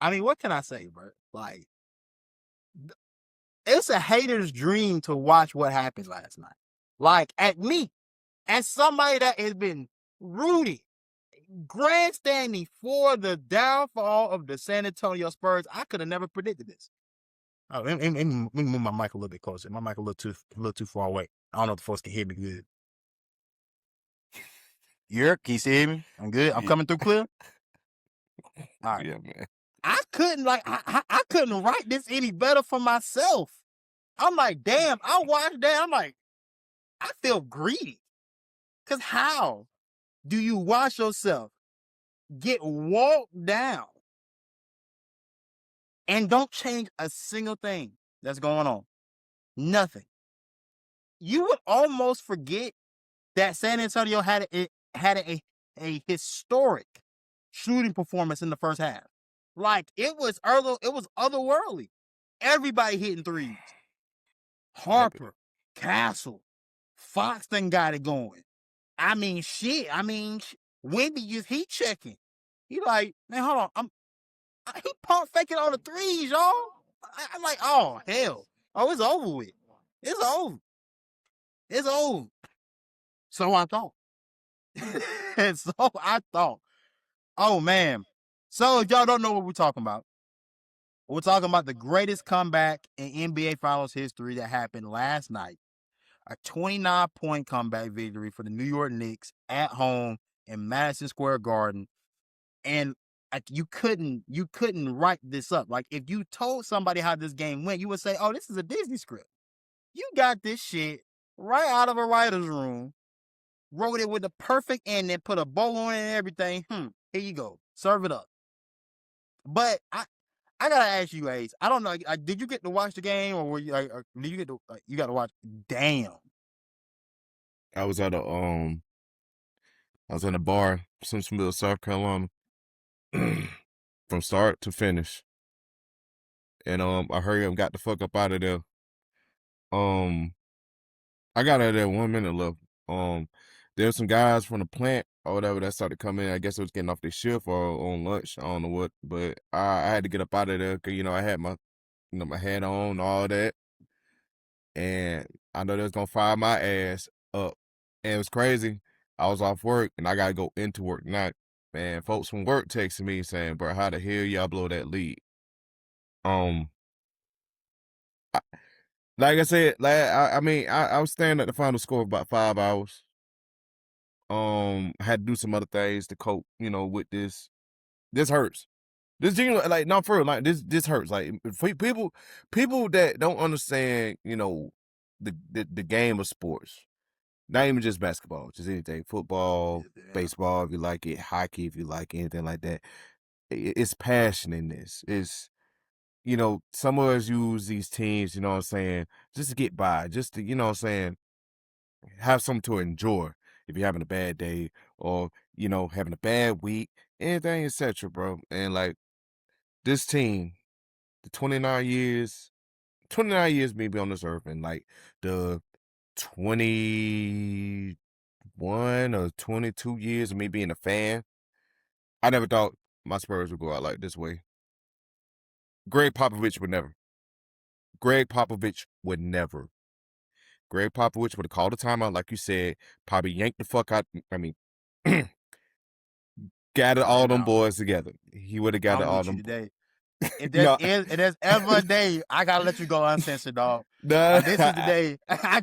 I mean, what can I say, bro? Like, it's a hater's dream to watch what happened last night. Like, at me, as somebody that has been rooting, grandstanding for the downfall of the San Antonio Spurs, I could have never predicted this. Oh, let me move my mic a little bit closer. My mic a little too far away. I don't know if the folks can hear me good. Can you see me? I'm good. I'm coming through clear. All right. Yeah, man. I couldn't write this any better for myself. I'm like, damn, I watched that. I'm like, I feel greedy. Cause how do you watch yourself get walked down and don't change a single thing that's going on? Nothing. You would almost forget that San Antonio had a historic shooting performance in the first half. Like, it was otherworldly. Everybody hitting threes. Harper, Castle, Fox done got it going. I mean, shit. Wemby is heat checking. He like, man, hold on. He pump faking on the threes, y'all. I'm like, oh hell. Oh, it's over with. It's over. It's over. So I thought. And so I thought. Oh man. So if y'all don't know what we're talking about, we're talking about the greatest comeback in NBA Finals history that happened last night. A 29-point comeback victory for the New York Knicks at home in Madison Square Garden. And you couldn't write this up. Like, if you told somebody how this game went, you would say, oh, this is a Disney script. You got this shit right out of a writer's room, wrote it with the perfect ending, put a bow on it and everything. Here you go. Serve it up. But I gotta ask you, Ace. I don't know. Did you get to watch the game, or were you like? Did you get to? You got to watch? Damn. I was at I was in a bar, Simpsonville, South Carolina, from start to finish, and I hurried up and got the fuck up out of there. I got out of there 1 minute left. There were some guys from the plant or whatever that started coming in. I guess it was getting off their shift or on lunch. I don't know what, but I had to get up out of there because I had my my hat on, all that, and I know they was gonna fire my ass up. And it was crazy. I was off work and I gotta go into work now. Man, folks from work texting me saying, "Bro, how the hell y'all blow that lead?" I, like I said, I was staying at the final score for about 5 hours. I had to do some other things to cope, with this. This hurts. This genuine, like, not for real, like this hurts. Like, people that don't understand, the game of sports. Not even just basketball, just anything. Football, baseball, if you like it, hockey, if you like it, anything like that. It's passion in this. It's, some of us use these teams, you know what I'm saying, just to get by, just to, have something to enjoy if you're having a bad day or, having a bad week, anything, etc., bro. And like this team, the 29 years maybe on this earth, and like the 21 or 22 years of me being a fan, I never thought my Spurs would go out like this way. Greg Popovich would never. Greg Popovich would have called a timeout, like you said, probably yanked the fuck out. I mean, gathered all them boys together. He would have gathered all them. Today. If there's ever a day, I gotta let you go uncensored, dog. No, this is the day. I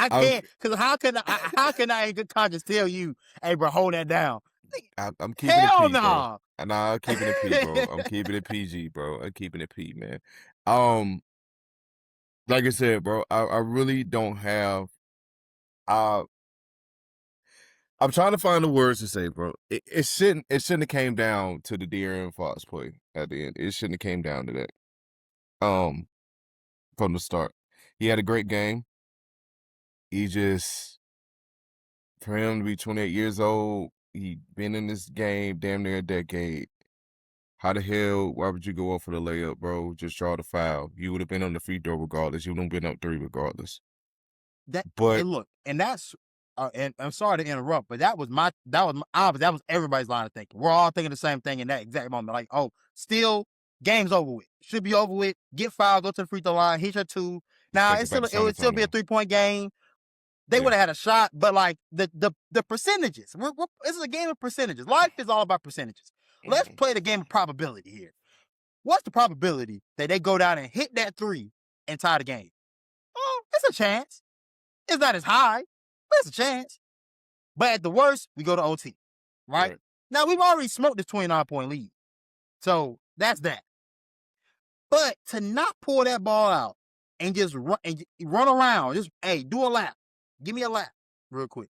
can't, because how can I in good conscience tell you, hey, bro, hold that down? I'm keeping it P, nah. bro. Nah, I'm keeping it P, bro. I'm keeping it PG, bro. I'm keeping it P, man. Like I said, bro, I really don't have. I'm trying to find the words to say, bro. It shouldn't have came down to the De'Aaron Fox play at the end. It shouldn't have came down to that. From the start, he had a great game. He just, for him to be 28 years old, he been in this game damn near a decade. How the hell, why would you go up for the layup, bro? Just draw the foul. You would have been on the free throw regardless. You would have been up 3 regardless. And that's, and I'm sorry to interrupt, but that was everybody's line of thinking. We're all thinking the same thing in that exact moment. Like, oh, still, game's over with. Should be over with. Get fouled, go to the free throw line, hit your 2. Now Take it back to it San would still be a Antonio. 3-point game. They Yeah. would have had a shot, but like the percentages. This is a game of percentages. Life is all about percentages. Let's play the game of probability here. What's the probability that they go down and hit that 3 and tie the game? Oh, it's a chance. It's not as high, but it's a chance. But at the worst, we go to OT, right? Now, we've already smoked this 29-point lead. So that's that. But to not pull that ball out and just run around, just, hey, do a lap. Give me a lap real quick.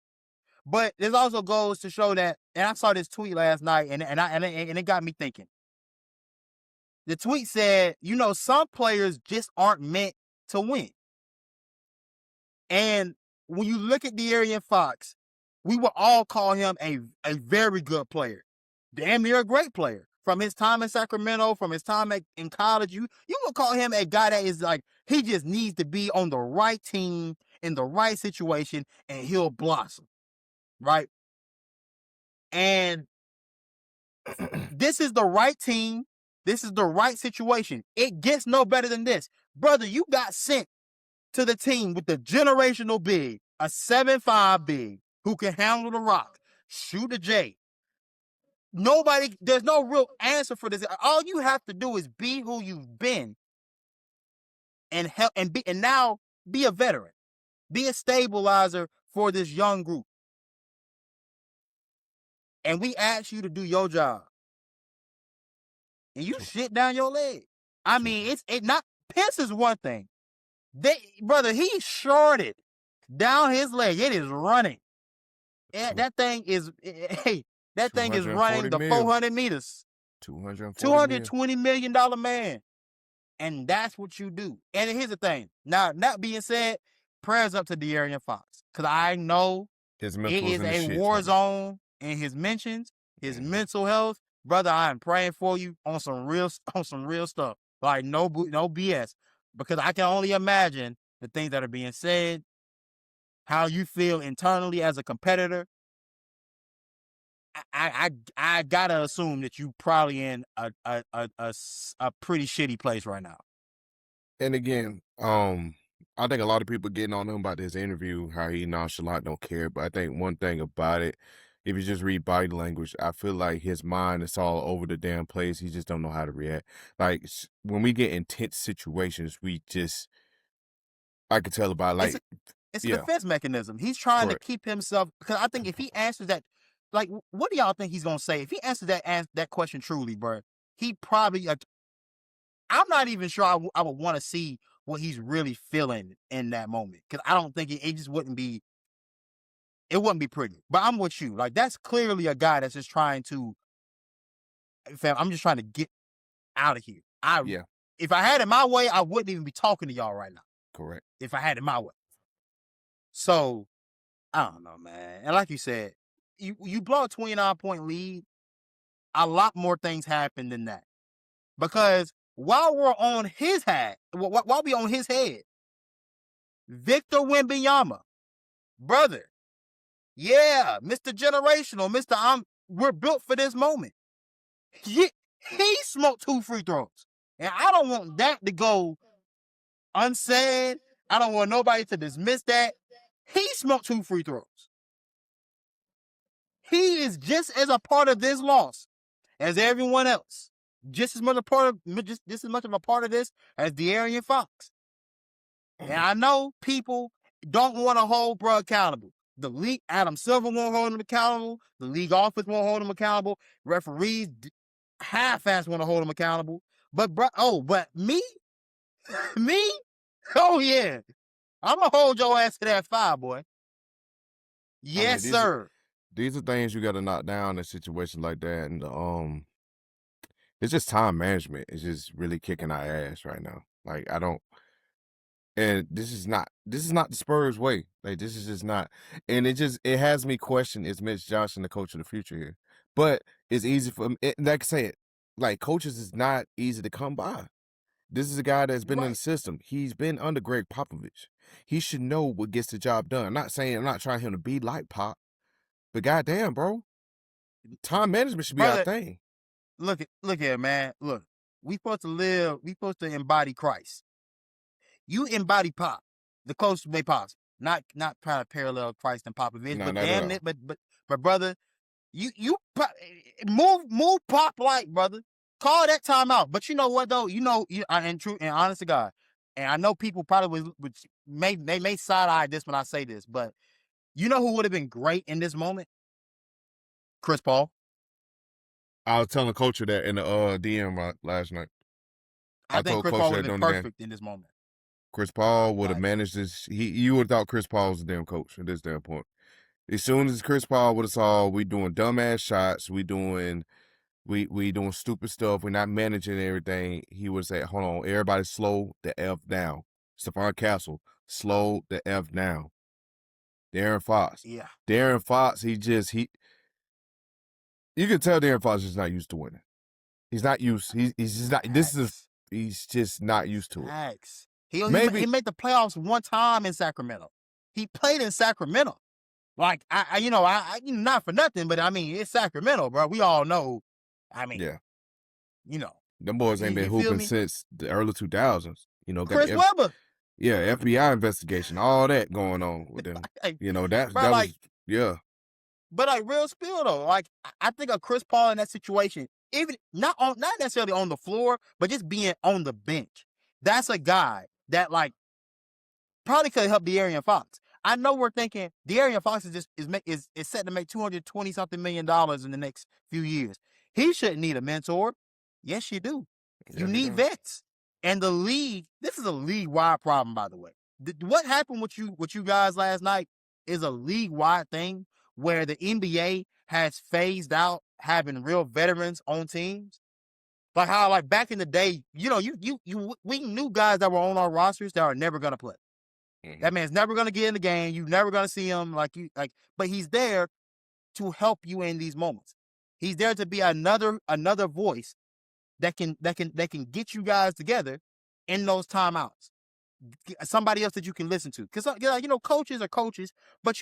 But this also goes to show that, and I saw this tweet last night, and it got me thinking. The tweet said, some players just aren't meant to win. And when you look at De'Aaron Fox, we will all call him a very good player. Damn near a great player. From his time in Sacramento, from his time in college, you will call him a guy that is like, he just needs to be on the right team, in the right situation, and he'll blossom. Right? And this is the right team. This is the right situation. It gets no better than this. Brother, you got sent to the team with the generational big, a 7'5" big who can handle the rock, shoot a J. There's no real answer for this. All you have to do is be who you've been and help and now be a veteran. Be a stabilizer for this young group. And we ask you to do your job. And you shit down your leg. I mean, Pence is one thing. Brother, he shorted down his leg. It is running. That thing is running the 400 meters. $220 million man. And that's what you do. And here's the thing. Now, that being said, prayers up to De'Aaron Fox. Because I know it is a war zone in his mentions, his mental health. Brother, I am praying for you on some real stuff. Like no BS. Because I can only imagine the things that are being said, how you feel internally as a competitor. I gotta assume that you probably in a pretty shitty place right now. And again, I think a lot of people getting on him about this interview, how he nonchalant, don't care. But I think one thing about it, if you just read body language, I feel like his mind is all over the damn place. He just don't know how to react. Like when we get intense situations, I could tell about like it's a defense mechanism. He's trying to keep himself, because I think if he answers that, like, what do y'all think he's gonna say? If he answers that question truly, bro, he probably. I'm not even sure I would want to see what he's really feeling in that moment, because I don't think it just wouldn't be. It wouldn't be pretty. But I'm with you. Like, that's clearly a guy that's just trying to. Fam, I'm just trying to get out of here. If I had it my way, I wouldn't even be talking to y'all right now. Correct. If I had it my way. So, I don't know, man. And like you said, you blow a 29-point lead, a lot more things happen than that. Because while we're on his head, while we on his head, Victor Wembanyama, brother, yeah, Mr. Generational, we're built for this moment. He smoked 2 free throws. And I don't want that to go unsaid. I don't want nobody to dismiss that. He smoked 2 free throws. He is just as a part of this loss as everyone else. Just as much of a part of this as De'Aaron Fox. And I know people don't want to hold bro accountable. The league, Adam Silver won't hold him accountable. The league office won't hold him accountable. Referees half-ass want to hold him accountable. But me? Me? Oh yeah. I'm gonna hold your ass to that 5, boy. Yes, sir. These are things you got to knock down in situations like that, and it's just time management. It's just really kicking our ass right now. Like and this is not the Spurs way. Like this is just not, and it has me question: is Mitch Johnson the coach of the future here? But it's easy for him. Like I said, like coaches is not easy to come by. This is a guy that's been in the system. He's been under Greg Popovich. He should know what gets the job done. I'm not trying him to be like Pop, but goddamn, bro, time management should be our thing. Look here, man. Look, We supposed to live. We supposed to embody Christ. You embody Pop, the closest way possible. Not trying to parallel Christ and Popovich, No, but not at damn all. it, but brother, you move Pop like brother. Call that timeout. But you know what though? And true and honest to God, and I know people probably may side eye this when I say this, but you know who would have been great in this moment? Chris Paul. I was telling Culture that in the DM last night. I I think told Chris Paul Culture would that have been during the game. perfect in this moment. Chris Paul would have Like, managed this. You would have thought Chris Paul was the damn coach at this damn point. As soon as Chris Paul would have saw we doing dumbass shots, we doing stupid stuff, we're not managing everything, he would say, hold on, everybody slow the F down. Stephon Castle, slow the F down. Darren Fox. yeah. Darren Fox, you can tell Darren Fox is not used to winning. He's not used. He's just not. He's just not used to it. Facts. He Maybe made the playoffs one time in Sacramento. He played in Sacramento. Like I not for nothing, but I mean it's Sacramento, bro. We all know. I mean, yeah, you know, them boys ain't been you feel hooping me? since the early 2000s. Got Chris the Webber, FBI investigation, all that going on with them. like, That bro, was yeah. But like real spill though, like I think of Chris Paul in that situation, even not necessarily on the floor, but just being on the bench. That's a guy that like probably could help De'Aaron Fox. I know we're thinking De'Aaron Fox is set to make $220-something million in the next few years. He shouldn't need a mentor. Yes, you do. You need vets. And the league, this is a league-wide problem, by the way. What happened with you guys last night is a league-wide thing where the NBA has phased out having real veterans on teams. Like how, like back in the day, we knew guys that were on our rosters that are never gonna play. Mm-hmm. That man's never gonna get in the game. You're never gonna see him but he's there to help you in these moments. He's there to be another voice that can get you guys together in those timeouts. Somebody else that you can listen to, because coaches are coaches, but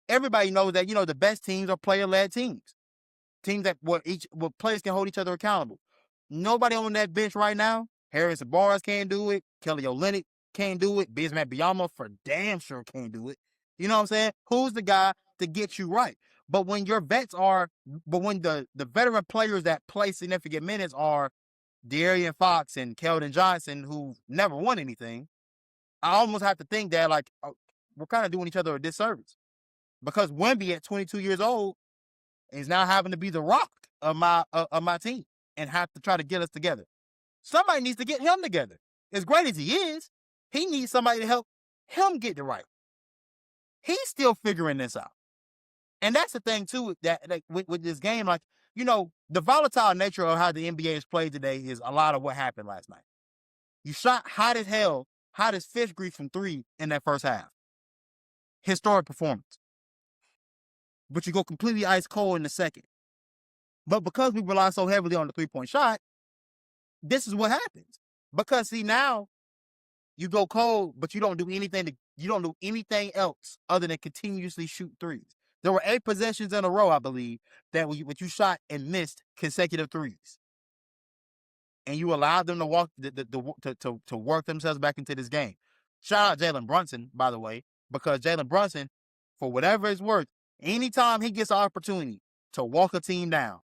everybody knows that the best teams are player-led teams. Teams that where players can hold each other accountable. Nobody on that bench right now. Harrison Barnes can't do it. Kelly Olynyk can't do it. Bismack Biyama for damn sure can't do it. You know what I'm saying? Who's the guy to get you right? But when when the veteran players that play significant minutes are De'Aaron Fox and Keldon Johnson, who never won anything, I almost have to think that we're kind of doing each other a disservice, because Wemby at 22 years old is now having to be the rock of my team and have to try to get us together. Somebody needs to get him together. As great as he is, he needs somebody to help him get it right. He's still figuring this out. And that's the thing too, that like with this game, the volatile nature of how the NBA is played today is a lot of what happened last night. You shot hot as hell, hot as fish grease from 3 in that first half. Historic performance. But you go completely ice cold in the second. But because we rely so heavily on the 3-point shot, this is what happens. Because see, now you go cold, but you don't do anything else other than continuously shoot threes. There were 8 possessions in a row, I believe, that you shot and missed consecutive threes, and you allowed them to walk to work themselves back into this game. Shout out Jalen Brunson, by the way, because Jalen Brunson, for whatever it's worth, anytime he gets an opportunity to walk a team down,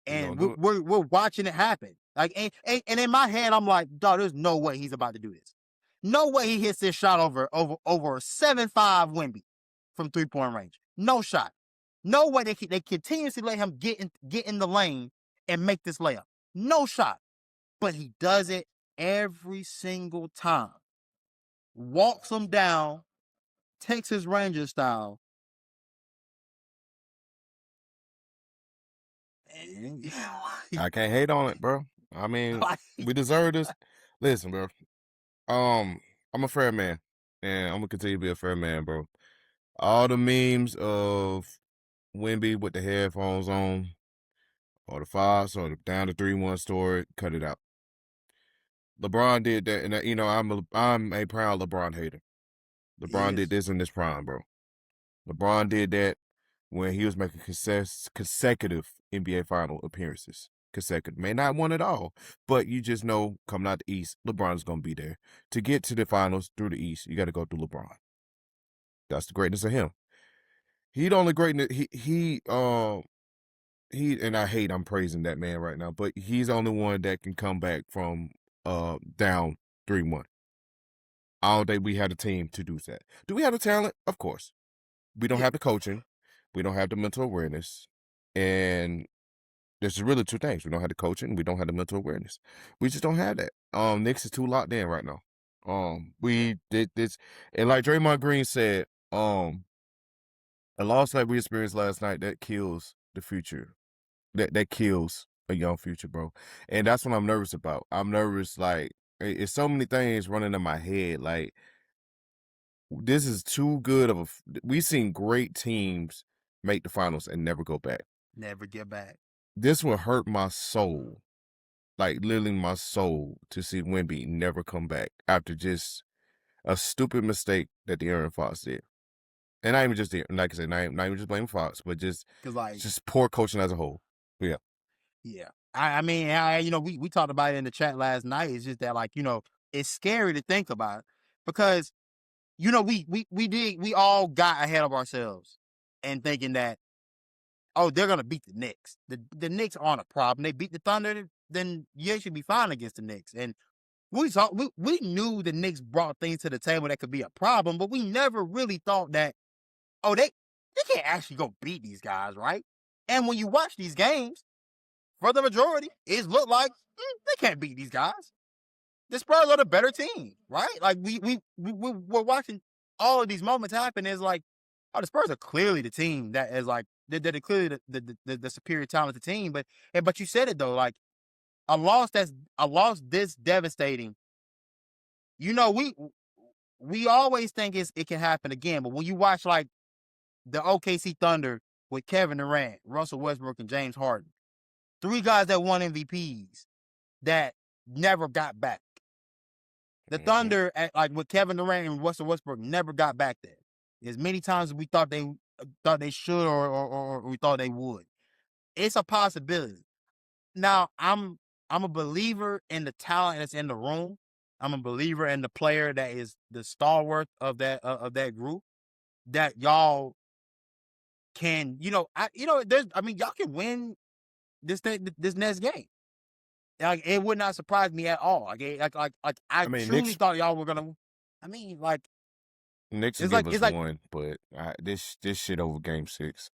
and we're watching it happen. Like, and in my head, I'm like, dog, there's no way he's about to do this. No way he hits this shot over 7-5 Wemby from 3-point range. No shot. No way they continuously let him get in the lane and make this layup. No shot. But he does it every single time. Walks him down, Texas Ranger style. I can't hate on it, bro. I mean, we deserve this. Listen, bro. I'm a fair man, and I'm gonna continue to be a fair man, bro. All the memes of Wemby with the headphones on, or the Fox, or the down to 3-1 story, cut it out. LeBron did that, and I'm a proud LeBron hater. LeBron did this in his prime, bro. LeBron did that when he was making consecutive NBA final appearances. consecutive. May not won it all, but you just know coming out the East, LeBron's going to be there. To get to the finals through the East, you got to go through LeBron. That's the greatness of him. He the only greatness. He and I'm praising that man right now, but he's the only one that can come back from down 3-1. I don't think we had a team to do that. Do we have the talent? Of course. We don't have the coaching. We don't have the mental awareness. And there's really two things. We don't have the coaching. We don't have the mental awareness. We just don't have that. Knicks is too locked in right now. We did this, and like Draymond Green said, a loss like we experienced last night, that kills the future. That kills a young future, bro. And that's what I'm nervous about. I'm nervous, like, it's so many things running in my head. Like, this is too good of we've seen great teams make the finals and never go back. Never get back. This will hurt my soul, like literally my soul, to see Wemby never come back after just a stupid mistake that the Aaron Fox did. And not even just like I said, not even just blaming Fox, but just poor coaching as a whole. Yeah. Yeah. I mean, we talked about it in the chat last night. It's just that, like, it's scary to think about because, we all got ahead of ourselves and thinking that, oh, they're going to beat the Knicks. The Knicks aren't a problem. They beat the Thunder, then you should be fine against the Knicks. And we knew the Knicks brought things to the table that could be a problem, but we never really thought that, oh, they can't actually go beat these guys, right? And when you watch these games, for the majority, it looked like they can't beat these guys. The Spurs are the better team, right? Like we're watching all of these moments happen. It's like, oh, the Spurs are clearly the team that is like they're clearly the superior talented team. But you said it though, like a loss this devastating. We always think it can happen again, but when you watch like the OKC Thunder with Kevin Durant, Russell Westbrook, and James Harden, 3 guys that won MVPs that never got back. The Thunder, with Kevin Durant and Russell Westbrook, never got back there. As many times as we thought they should or we thought they would. It's a possibility. Now, I'm a believer in the talent that's in the room. I'm a believer in the player that is the stalwart of that group. That y'all can, y'all can win this next game. Like, it would not surprise me at all. I truly Knicks, thought y'all were gonna. I mean, like, Knicks will give us one, but this shit over Game 6.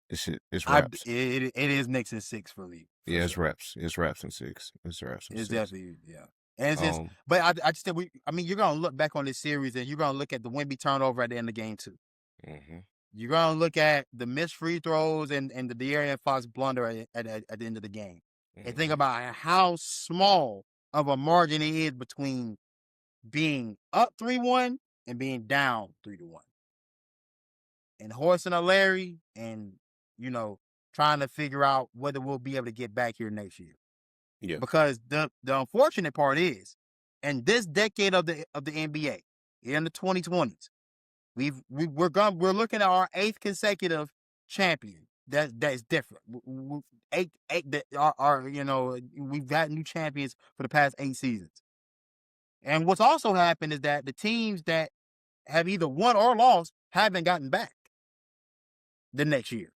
This shit, it's wraps. It is Knicks in 6 for me. Yeah, it's wraps. It's wraps in 6. It's wraps in 6. It's definitely, yeah. And it's just, but I just think you're gonna look back on this series and you're gonna look at the Wemby turnover at the end of game 2. Mm-hmm. You're gonna look at the missed free throws and the De'Aaron Fox blunder at the end of the game. Mm-hmm. And think about how small of a margin it is between being up 3-1 and being down 3-1. And hoisting a Larry and, trying to figure out whether we'll be able to get back here next year. Yeah. Because the unfortunate part is, in this decade of the NBA, in the 2020s, we're looking at our 8th consecutive champion. That's different. We've got new champions for the past 8 seasons. And what's also happened is that the teams that have either won or lost haven't gotten back the next year.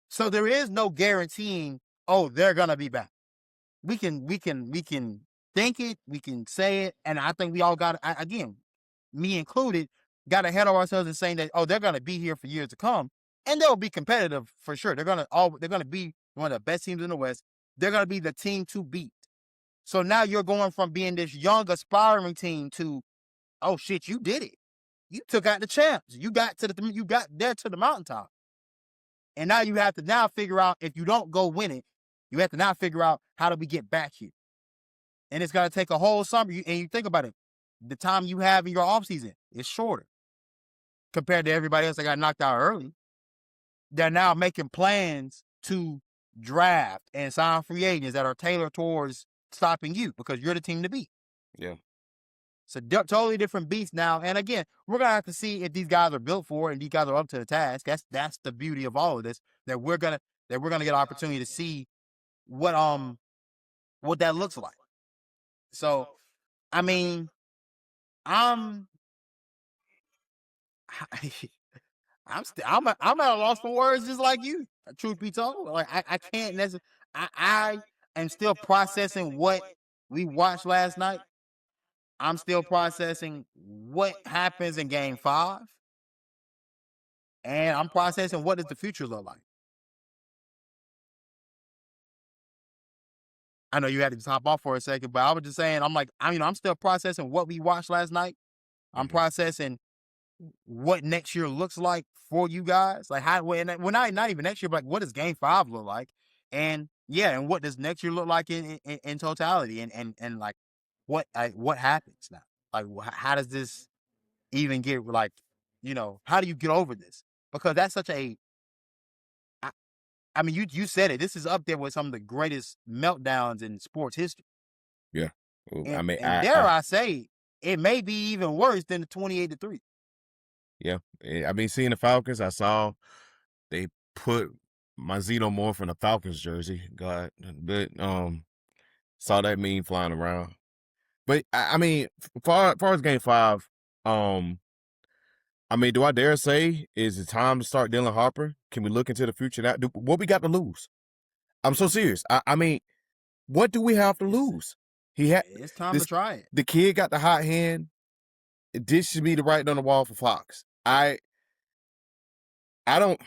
So there is no guaranteeing, oh, they're gonna be back. We can think it, we can say it, and I think we all got, again, me included, got ahead of ourselves in saying that, oh, they're gonna be here for years to come, and they'll be competitive for sure. They're gonna be one of the best teams in the West. They're gonna be the team to beat. So now you're going from being this young, aspiring team to, oh shit, you did it. You took out the champs. You got there to the mountaintop. And now you have to figure out, if you don't go win it, you have to now figure out, how do we get back here? And it's going to take a whole summer. And you think about it, the time you have in your offseason is shorter compared to everybody else that got knocked out early. They're now making plans to draft and sign free agents that are tailored towards stopping you because you're the team to beat. Yeah. It's a totally different beast now. And again, we're going to have to see if these guys are built for it and these guys are up to the task. That's the beauty of all of this, that we're going to get an opportunity to see what that looks like. So, I mean, I'm I'm at a loss for words, just like you. Truth be told, like I can't necessarily. I am still processing what we watched last night. I'm still processing what happens in Game 5, and I'm processing what does the future look like. I know you had to hop off for a second, but I was just saying, I'm still processing what we watched last night. I'm processing what next year looks like for you guys. Like how when not even next year, but like what does Game 5 look like? And yeah, and what does next year look like in totality? And like what happens now? Like how does this even get like, how do you get over this? Because that's such a I, I mean, you said it. This is up there with some of the greatest meltdowns in sports history. Yeah. I mean, And dare I say, it may be even worse than the 28-3. Yeah. I mean, seeing the Falcons, I saw they put my Xenomorph in a Falcons jersey. God, but saw that meme flying around. But I mean, far as Game 5, I mean, do I dare say is it time to start Dylan Harper? Can we look into the future now? What we got to lose? I'm so serious. I mean, what do we have to lose? It's time to try it. The kid got the hot hand. This should be the writing on the wall for Fox. I don't.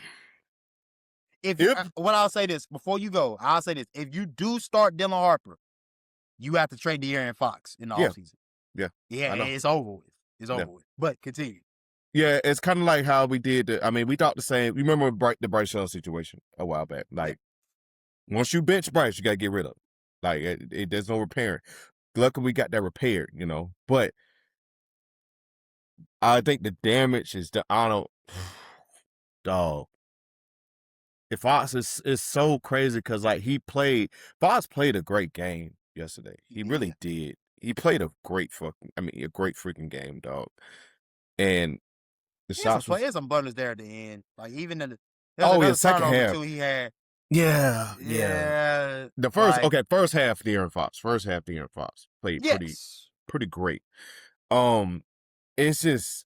I'll say this before you go, I'll say this: if you do start Dylan Harper, you have to trade De'Aaron Fox in the offseason. Yeah, it's over with. It's over with. But continue. Yeah, it's kind of like how we did. We thought the same. You remember the Bryce Young situation a while back? Like, once you bench Bryce, you got to get rid of him. Like, there's no repairing. Luckily, we got that repaired, But I think the damage is dog. If Fox is so crazy because Fox played a great game yesterday. He really did. He played a great freaking game, dog. And the shots was some bundles there at the end. Like even in the second half too, he had. Yeah. The first half, De'Aaron Fox. Played pretty great. It's just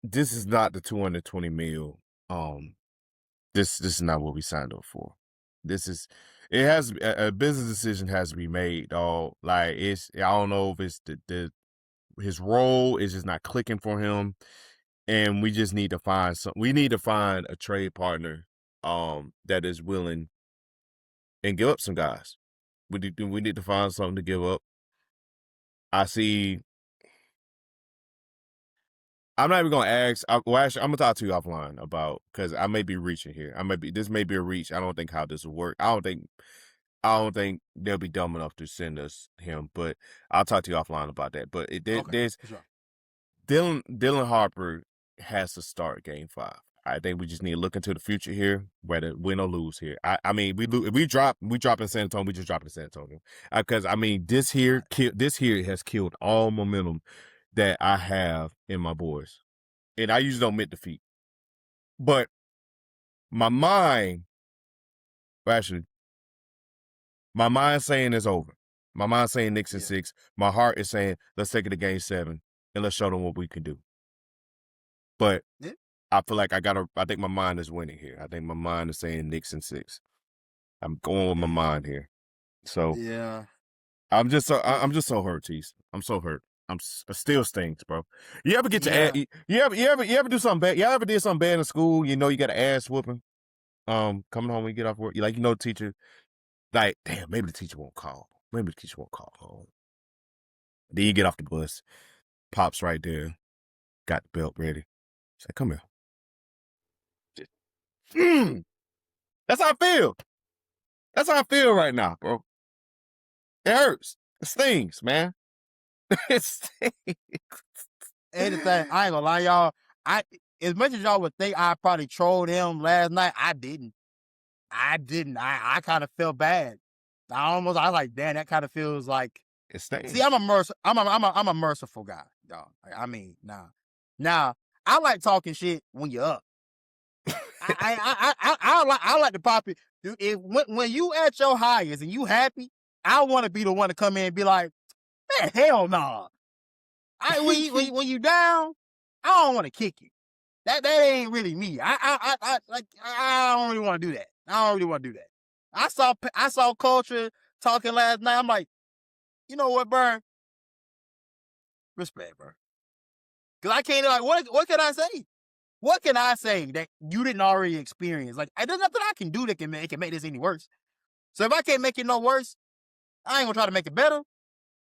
this is not the $220 million. This is not what we signed up for. A business decision has to be made, dog. Like I don't know if it's his role is just not clicking for him, and we just need to find we need to find a trade partner, that is willing and give up some guys. We need to find something to give up. I'm not even gonna ask. Actually, I'm gonna talk to you offline about because I may be reaching here. This may be a reach. I don't think how this will work. I don't think they'll be dumb enough to send us him. But I'll talk to you offline about that. But there's sure. Dylan Harper has to start Game 5. I think we just need to look into the future here, whether win or lose here. I mean, if we drop in San Antonio, we just drop in San Antonio. Because this here has killed all momentum that I have in my boys. And I usually don't admit defeat. But my mind saying it's over. My mind saying Knicks in 6. My heart is saying let's take it to Game 7 and let's show them what we can do. But I feel like I think my mind is winning here. I think my mind is saying Knicks in 6. I'm going with my mind here. So yeah, I'm just so hurt, Tease. I'm so hurt. Still stings, bro. You ever get your ass? You ever do something bad? You ever did something bad in school? You got an ass whooping. Coming home when you get off work, the teacher. Like, damn, maybe the teacher won't call. Maybe the teacher won't call home. Then you get off the bus. Pop's right there. Got the belt ready. Say, come here. That's how I feel. That's how I feel right now, bro. It hurts. It stings, man. It stings. Anything, I ain't gonna lie, y'all. As much as y'all would think I probably trolled him last night, I didn't. I kind of felt bad. I was like, damn, that kind of feels like. It stings. See, I'm a merciful guy, dog. I mean, now, I like talking shit when you're up. I like to pop it. Dude, when you at your highest and you happy, I want to be the one to come in and be like, man, hell no. Nah. When you down, I don't want to kick you. That ain't really me. I don't really want to do that. I don't really want to do that. I saw Culture talking last night. I'm like, you know what, bro? Respect, bro. Because I can't, like, what can I say? What can I say that you didn't already experience? Like, there's nothing I can do that can make this any worse. So if I can't make it no worse, I ain't gonna try to make it better.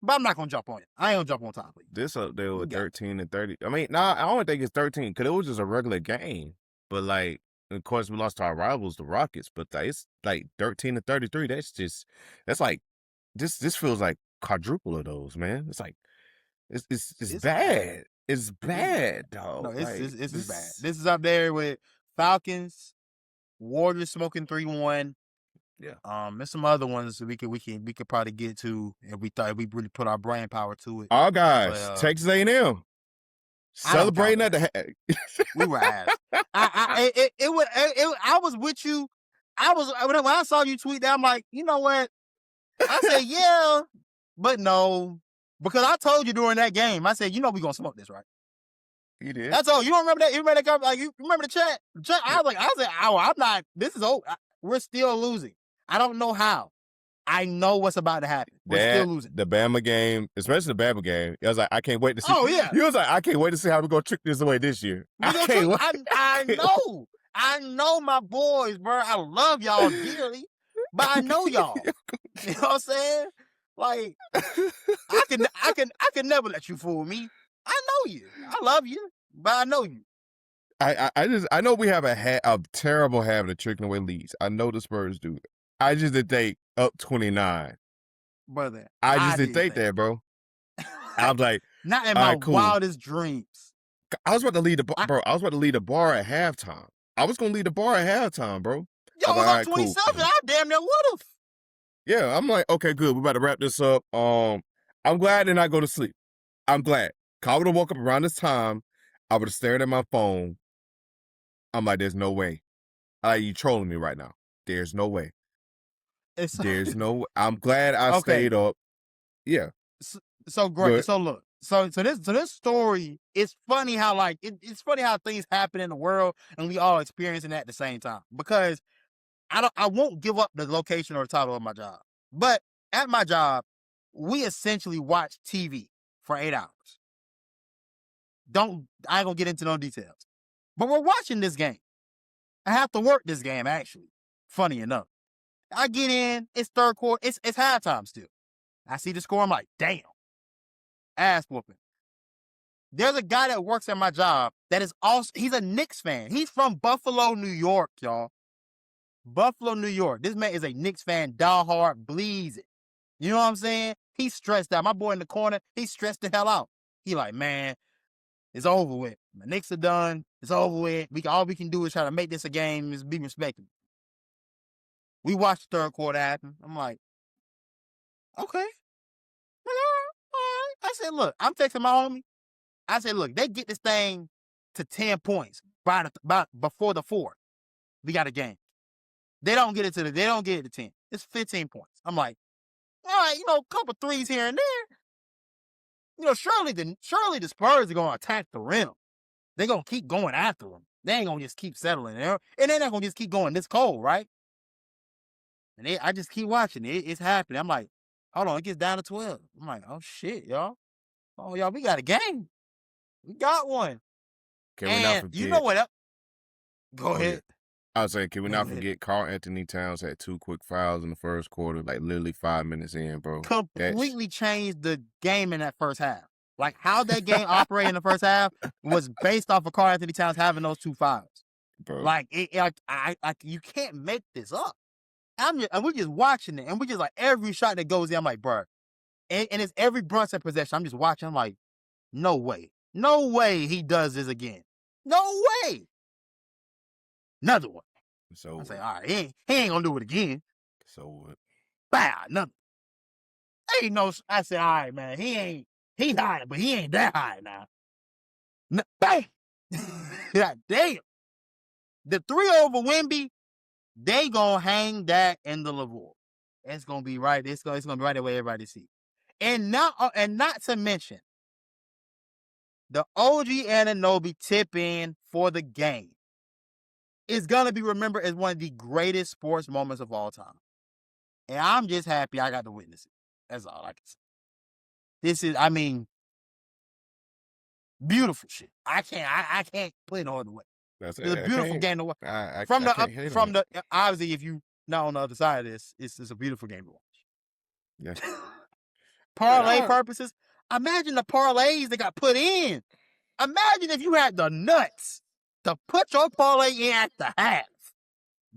But I'm not gonna jump on it. I ain't gonna jump on top of it. This up there with 13 and 30. I mean, I don't think it's 13 because it was just a regular game. But like, of course, we lost to our rivals, the Rockets. But it's like 13 and 33. That's like this feels like quadruple of those, man. It's like it's bad. It's bad, dog. No, it's bad. This is up there with Falcons, Warriors smoking 3-1. Yeah. There's some other ones we could probably get to if we really put our brain power to it. Our guys, Texas A&M, celebrating at the. We were ass. I was with you. When I saw you tweet that, I'm like, you know what? I said, yeah, but no. Because I told you during that game, I said, you know we're gonna smoke this, right? You did. That's all. You don't remember that? You remember that? Like, you remember the chat? I said, oh, I'm not. This is over. We're still losing. I don't know how. I know what's about to happen. We're still losing. The Bama game, especially the Bama game, I was like, I can't wait to see. Oh yeah. You was like, I can't wait to see how we're gonna trick this away this year. I can't wait. I know. I know my boys, bro. I love y'all dearly, but I know y'all. You know what I'm saying? Like, I can never let you fool me. I know you. I love you, but I know you. I know we have a terrible habit of tricking away leads. I know the Spurs do. I just didn't think up 29. Brother. I just didn't think that, bro. I was like, not in my wildest dreams. I was about to lead bro. I was about to lead the bar at halftime. I was gonna lead the bar at halftime, bro. Yo, I was up 27. Cool. I damn near would've. Yeah, I'm like, okay, good. We're about to wrap this up. I'm glad I did not go to sleep. I'm glad. I would have woke up around this time. I would have stared at my phone. I'm like, there's no way. You trolling me right now. There's no way. There's no. I'm glad I stayed up. Yeah. So great. So look. So this story. It's funny how it's funny how things happen in the world and we all experiencing that at the same time. Because I won't give up the location or the title of my job. But at my job, we essentially watch TV for 8 hours. I ain't gonna get into no details. But we're watching this game. I have to work this game, actually. Funny enough. I get in, it's third quarter, it's halftime still. I see the score, I'm like, damn. Ass whooping. There's a guy that works at my job that is also, he's a Knicks fan. He's from Buffalo, New York, y'all. Buffalo, New York. This man is a Knicks fan, diehard, bleeds it. You know what I'm saying? He's stressed out. My boy in the corner, he's stressed the hell out. He like, man, it's over with. The Knicks are done. It's over with. All we can do is try to make this a game, is be respectable. We watched the third quarter happen. I'm like, okay. All right. I said, look, I'm texting my homie. I said, look, they get this thing to 10 points before the 4th. We got a game. They don't get it to 10. It's 15 points. I'm like, all right, a couple threes here and there. Surely the Spurs are going to attack the rim. They're going to keep going after them. They ain't going to just keep settling there. And they're not going to just keep going this cold, right? And I just keep watching it. It's happening. I'm like, hold on, it gets down to 12. I'm like, oh, shit, y'all. Oh, y'all, we got a game. We got one. Can we not forget? You know what? Go ahead. I was saying, can we not forget Karl Anthony Towns had 2 quick fouls in the first quarter, like literally 5 minutes in, bro. Completely changed the game in that first half. Like how that game operated in the first half was based off of Karl Anthony Towns having those 2 fouls. Bro. Like you can't make this up. And we're just watching it, and we just like every shot that goes in, I'm like, bro. And it's every Brunson possession. I'm just watching. I'm like, no way he does this again. No way. Another one. So I say, all right, he ain't gonna do it again. So what? Bow, nothing. Ain't no. I said, all right, man. He's high, but he ain't that high now. Bang. God damn. the 3 over Wemby, they gonna hang that in the Lavore. It's gonna be right. It's gonna be right the way everybody see. And not to mention the OG Anunoby tip in for the game is gonna be remembered as one of the greatest sports moments of all time. And I'm just happy I got to witness it. That's all I can say. This is, I mean, beautiful shit. I can't put it no other way. That's It's a beautiful game to watch. Obviously, if you not on the other side of this, it's a beautiful game to watch. Yeah. Parlay purposes. Imagine the parlays that got put in. Imagine if you had the nuts to put your parlay in at the half,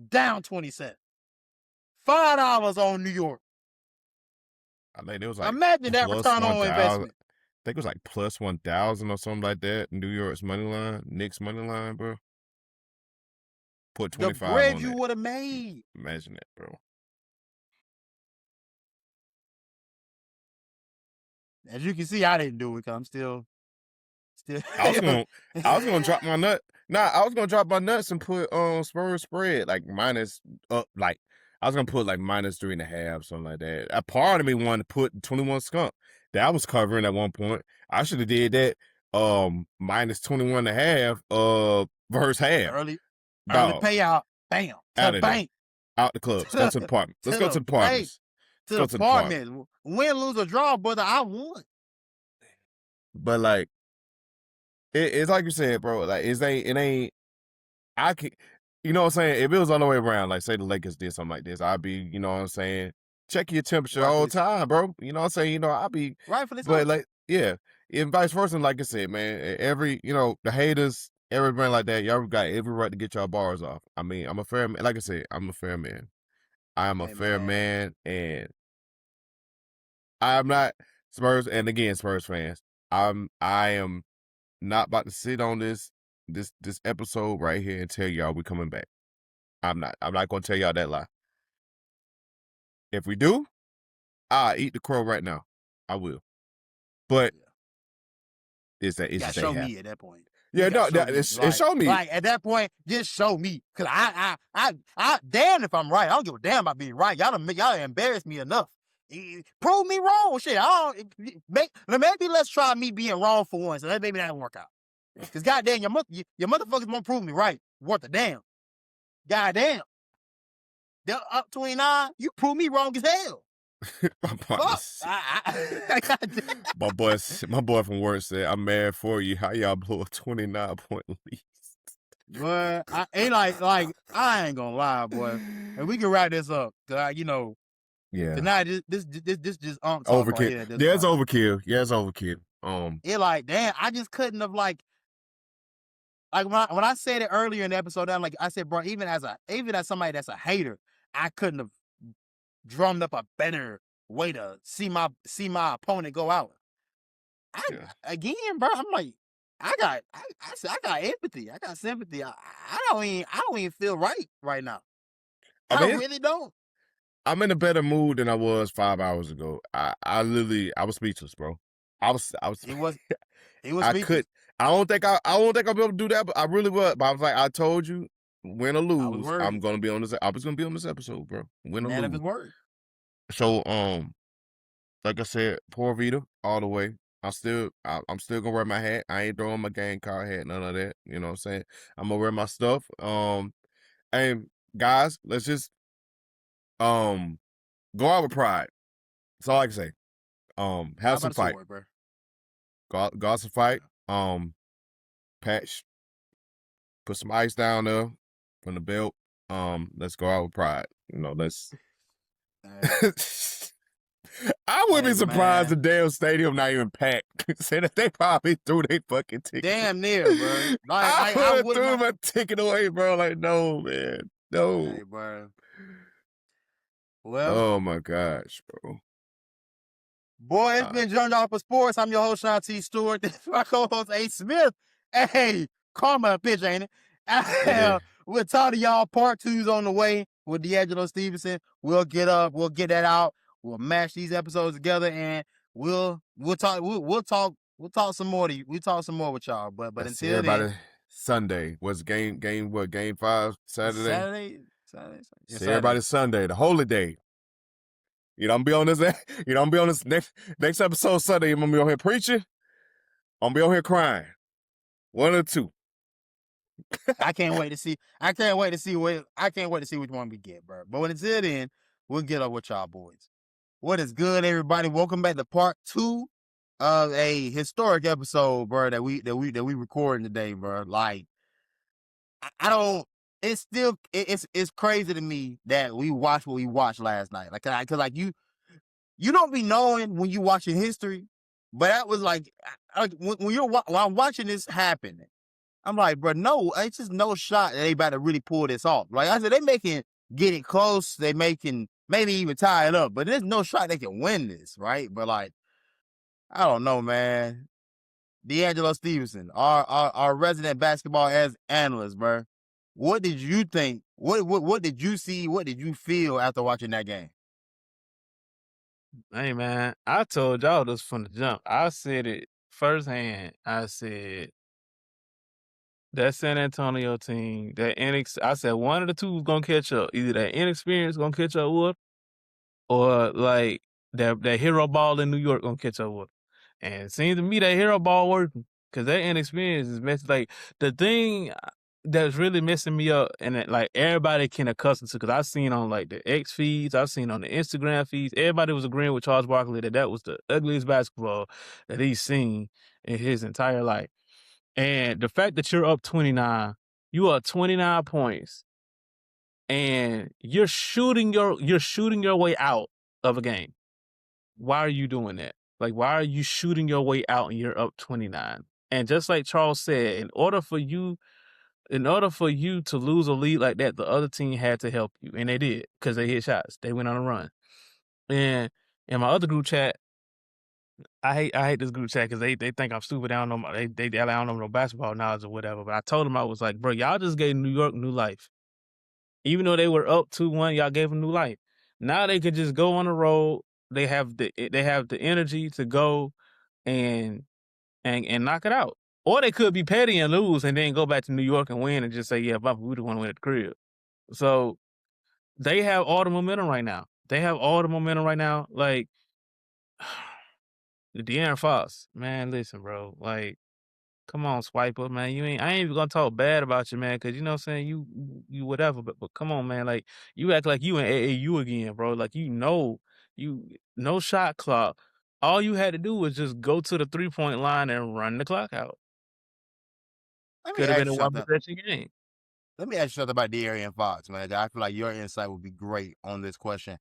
down 20 cents, $5 on New York. I mean, it was like imagine that return on investment. I think it was like plus 1,000 or something like that. New York's money line, Knicks money line, bro. Put 25 the bread on you that. would have made. Imagine that, bro. As you can see, I didn't do it because I'm still. I was gonna drop my nut. I was gonna drop my nuts and put Spurs spread like minus up. Like I was gonna put like -3.5, something like that. A part of me wanted to put 21 skunk that I was covering at one point. I should have did that -21.5 versus half. Early payout. Bam. Out of bank. Out the club. Let's go to the apartment. Let's go to the apartments. To the apartment. Win, lose, or draw, brother. I won. But like, it's like you said, bro. Like it ain't. I can, you know what I'm saying. If it was on the way around, like say the Lakers did something like this, I'd be, you know what I'm saying, check your temperature all the time, bro. You know what I'm saying. You know, I'd be rightfully so. But like, yeah, and vice versa. Like I said, man, the haters, everybody like that, y'all got every right to get y'all bars off. I mean, I'm a fair man. Like I said, I'm a fair man. I am a fair man, and I'm not Spurs. And again, Spurs fans, I am not about to sit on this episode right here and tell y'all we coming back. I'm not gonna tell y'all that lie. If we do, I'll eat the crow right now. I will. But it's just show me at that point. Yeah, no, it show me. Like at that point, just show me. Cause I damn if I'm right. I don't give a damn about being right. Y'all embarrassed me enough. Prove me wrong. Shit, maybe let's try me being wrong for once. And maybe that'll work out. Cause goddamn, your motherfuckers won't prove me right. Worth a damn. Goddamn. They're up 29. You prove me wrong as hell. My boy from work said, "I'm mad for you. How y'all blow a 29-point lead?" But I ain't like I ain't gonna lie, boy. And we can wrap this up. Yeah. Tonight this just overkill. Right here It's overkill. Yeah, it's overkill. It like damn. I just couldn't have like when I said it earlier in the episode. I'm like I said, bro. Even as somebody that's a hater, I couldn't have drummed up a better way to see my opponent go out. Again, bro, I'm like, I got empathy. I got sympathy. I don't even feel right now. I really don't. I'm in a better mood than I was 5 hours ago. I was speechless, bro. I was. It was. I don't think I'll be able to do that, but I really was. But I was like, I told you, win or lose, I'm gonna be on this. I was gonna be on this episode, bro. Win or lose. Of his word. So, like I said, poor Vita all the way. I'm still gonna wear my hat. I ain't throwing my game card hat, none of that. You know what I'm saying? I'm gonna wear my stuff. And guys, let's just go out with pride. That's all I can say. Have some fight. Go out some fight. Patch. Put some ice down there from the belt. Let's go out with pride. You know, let's. I wouldn't be surprised the damn stadium not even packed. Say that they probably threw their fucking ticket. Damn near, bro. I threw my ticket away, bro. Like, no, man. No. Hey, bro. Well. Oh, my gosh, bro. Boy, it's been Journal Off of Sports. I'm your host, Sean T. Stewart. This is my co-host, A. Smith. Hey, karma bitch, ain't it? We'll talk to y'all. Part 2's on the way with D'Angelo Stevenson. We'll get that out. We'll mash these episodes together, and we'll talk some more to you. We'll talk some more with y'all. But until then, Sunday was game what game 5 Saturday. Saturday. Yeah, See Saturday. everybody Sunday, the holy day. You don't be on this. You don't be on this next episode Sunday. I'm gonna be on here preaching. I'm gonna be on here crying. One or two. I can't wait to see. I can't wait to see which one we get, bro. But until then, we'll get up with y'all boys. What is good, everybody? Welcome back to part 2 of a historic episode, bro. That we recording today, bro. Like, I don't. It's still it's crazy to me that we watched what we watched last night. Like, cause like you don't be knowing when you watching history, but that was like when I'm watching this happen. I'm like, bro, no, it's just no shot that they about to really pull this off. Like I said, they making get it close. They making maybe even tie it up, but there's no shot they can win this, right? But like, I don't know, man. D'Angelo Stevenson, our resident basketball as analyst, bro. What did you think? What did you see? What did you feel after watching that game? Hey man, I told y'all this from the jump. I said it firsthand. I said that San Antonio team, I said one of the two was gonna catch up. Either that inexperience gonna catch up with, or like that hero ball in New York gonna catch up with. And it seems to me that hero ball working because that inexperience is messing. Like the thing that's really messing me up, and that, like everybody can accustom to, because I've seen on like the X feeds, I've seen on the Instagram feeds, everybody was agreeing with Charles Barkley that was the ugliest basketball that he's seen in his entire life. And the fact that you're up 29, you are 29 points, and you're shooting your way out of a game. Why are you doing that? Like, why are you shooting your way out and you're up 29? And just like Charles said, in order for you to lose a lead like that, the other team had to help you, and they did because they hit shots. They went on a run. And in my other group chat, I hate this group chat because they think I'm stupid. They don't know I don't know no basketball knowledge or whatever. But I told them, I was like, bro, y'all just gave New York new life. Even though they were up 2-1, y'all gave them new life. Now they could just go on the road. They have the energy to go and knock it out. Or they could be petty and lose and then go back to New York and win and just say, yeah, we just want to win at the crib. So they have all the momentum right now. Like, the De'Aaron Fox, man, listen, bro. Like, come on, Swiper, man. I ain't even gonna talk bad about you, man, because you know what I'm saying, you whatever, but come on, man. Like, you act like you in AAU again, bro. Like, no shot clock. All you had to do was just go to the 3-point line and run the clock out. Let me Could have ask been you a one something. possession game. Let me ask you something about De'Aaron Fox, man. I feel like your insight would be great on this question.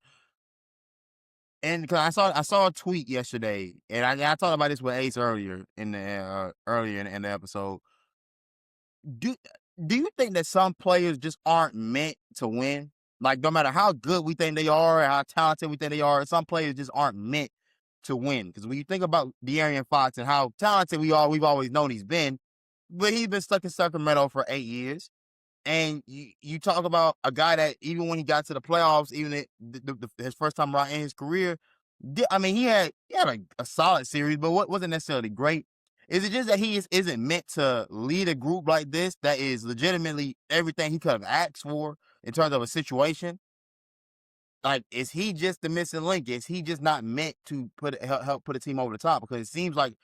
And because I saw a tweet yesterday, and I talked about this with Ace earlier in the episode. Do you think that some players just aren't meant to win? Like, no matter how good we think they are, or how talented we think they are, some players just aren't meant to win. Because when you think about De'Aaron Fox and how talented we've always known he's been, but he's been stuck in Sacramento for 8 years. And you talk about a guy that even when he got to the playoffs, even his first time around in his career, I mean, he had a solid series, but what wasn't necessarily great. Is it just that he isn't meant to lead a group like this that is legitimately everything he could have asked for in terms of a situation? Like, is he just the missing link? Is he just not meant to help put a team over the top? Because it seems like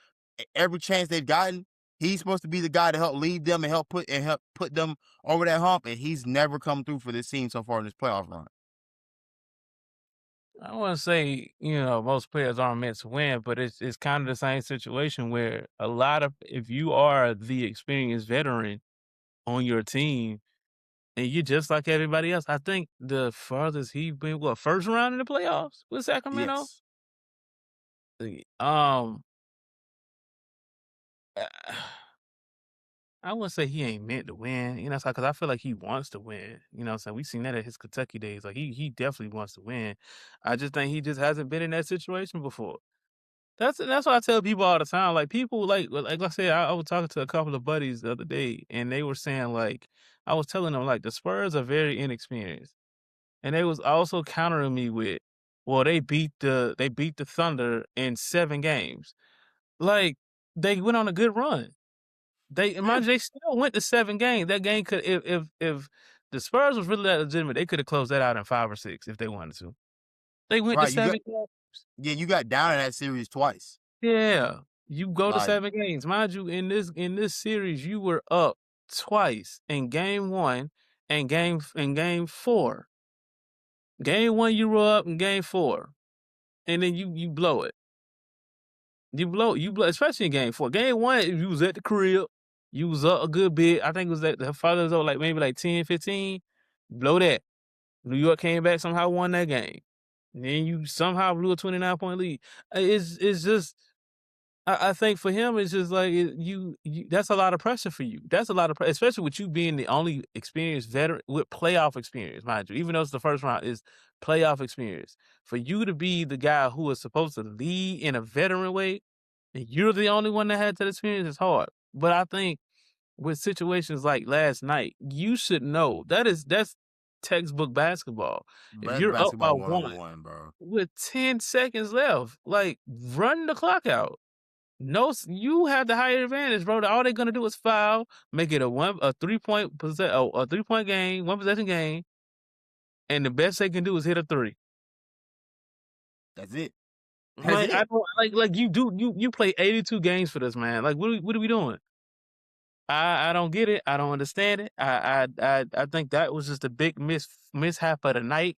every chance they've gotten, he's supposed to be the guy to help lead them and help put them over that hump, and he's never come through for this team so far in this playoff run. I wouldn't say, most players aren't meant to win, but it's kind of the same situation where if you are the experienced veteran on your team, and you just like everybody else. I think the farthest he been, first round in the playoffs with Sacramento? Yes. Um, I wouldn't say he ain't meant to win, because I feel like he wants to win. So we seen that at his Kentucky days. Like he definitely wants to win. I just think he just hasn't been in that situation before. That's what I tell people all the time. Like people like I said, I was talking to a couple of buddies the other day, and they were saying like I was telling them like the Spurs are very inexperienced. And they was also countering me with, well, they beat the Thunder in 7 games. Like, they went on a good run. They still went to 7 games. That game could if the Spurs was really that legitimate, they could have closed that out in 5 or 6 if they wanted to. They went to 7 games. Yeah, you got down in that series twice. Yeah. You go to Like- 7 games. Mind you, in this series, you were up twice in game 1 and game 4. Game 1, you were up in game 4. And then you blow it. You blow, especially in game 4. Game 1, you was at the crib. You was up a good bit. I think it was at the father was up like maybe like 10, 15. Blow that. New York came back, somehow won that game. And then you somehow blew a 29-point lead. It's just, I think for him, it's just like you. That's a lot of pressure for you. That's a lot of pressure, especially with you being the only experienced veteran with playoff experience, mind you. Even though it's the first round, is playoff experience. For you to be the guy who is supposed to lead in a veteran way, and you're the only one that had that experience, is hard. But I think with situations like last night, you should know that's textbook basketball. If you're up by 1 bro. with 10 seconds left, like run the clock out. No, you have the higher advantage, bro. All they're gonna do is foul, make it a 3-point game, 1 possession game, and the best they can do is hit a 3. That's it. Like I don't like you play 82 games for this, man. Like what are we doing? I don't get it. I don't understand it. I think that was just a big mishap of the night.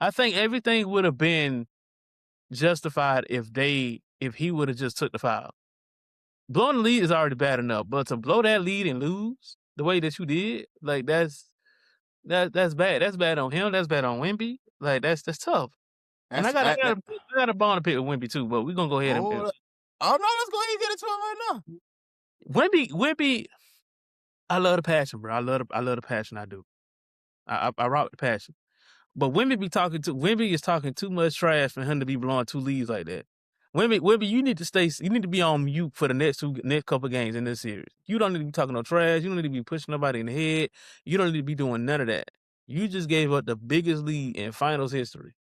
I think everything would have been justified if he would have just took the foul. Blowing the lead is already bad enough, but to blow that lead and lose the way that you did, like that's bad. That's bad on him. That's bad on Wemby. Like that's tough. And I got a bone to pick with Wemby too, but we're gonna go ahead and. Oh no, let's go ahead and get into it right now. Wemby, I love the passion, bro. I love the passion. I do. I rock the passion. But Wemby is talking too much trash for him to be blowing 2 leads like that. Wemby, you need to be on mute for the next couple games in this series. You don't need to be talking no trash. You don't need to be pushing nobody in the head. You don't need to be doing none of that. You just gave up the biggest lead in finals history.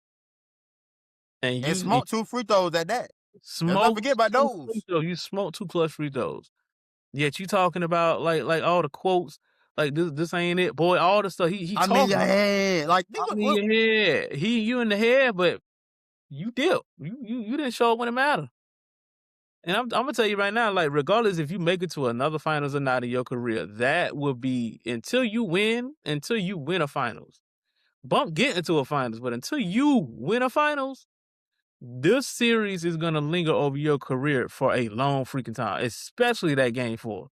And you smoked 2 free throws at that. Let's not forget about those. You smoked 2 clutch free throws. Yet you talking about like all the quotes, like this ain't it, boy. All the stuff he I'm talking. in your head, like I'm in your head. You in the head, but you dip. You didn't show up when it mattered. And I'm gonna tell you right now, like regardless if you make it to another finals or not in your career, that will be until you win a finals. Bump get into a finals, but until you win a finals, this series is gonna linger over your career for a long freaking time, especially that game 4.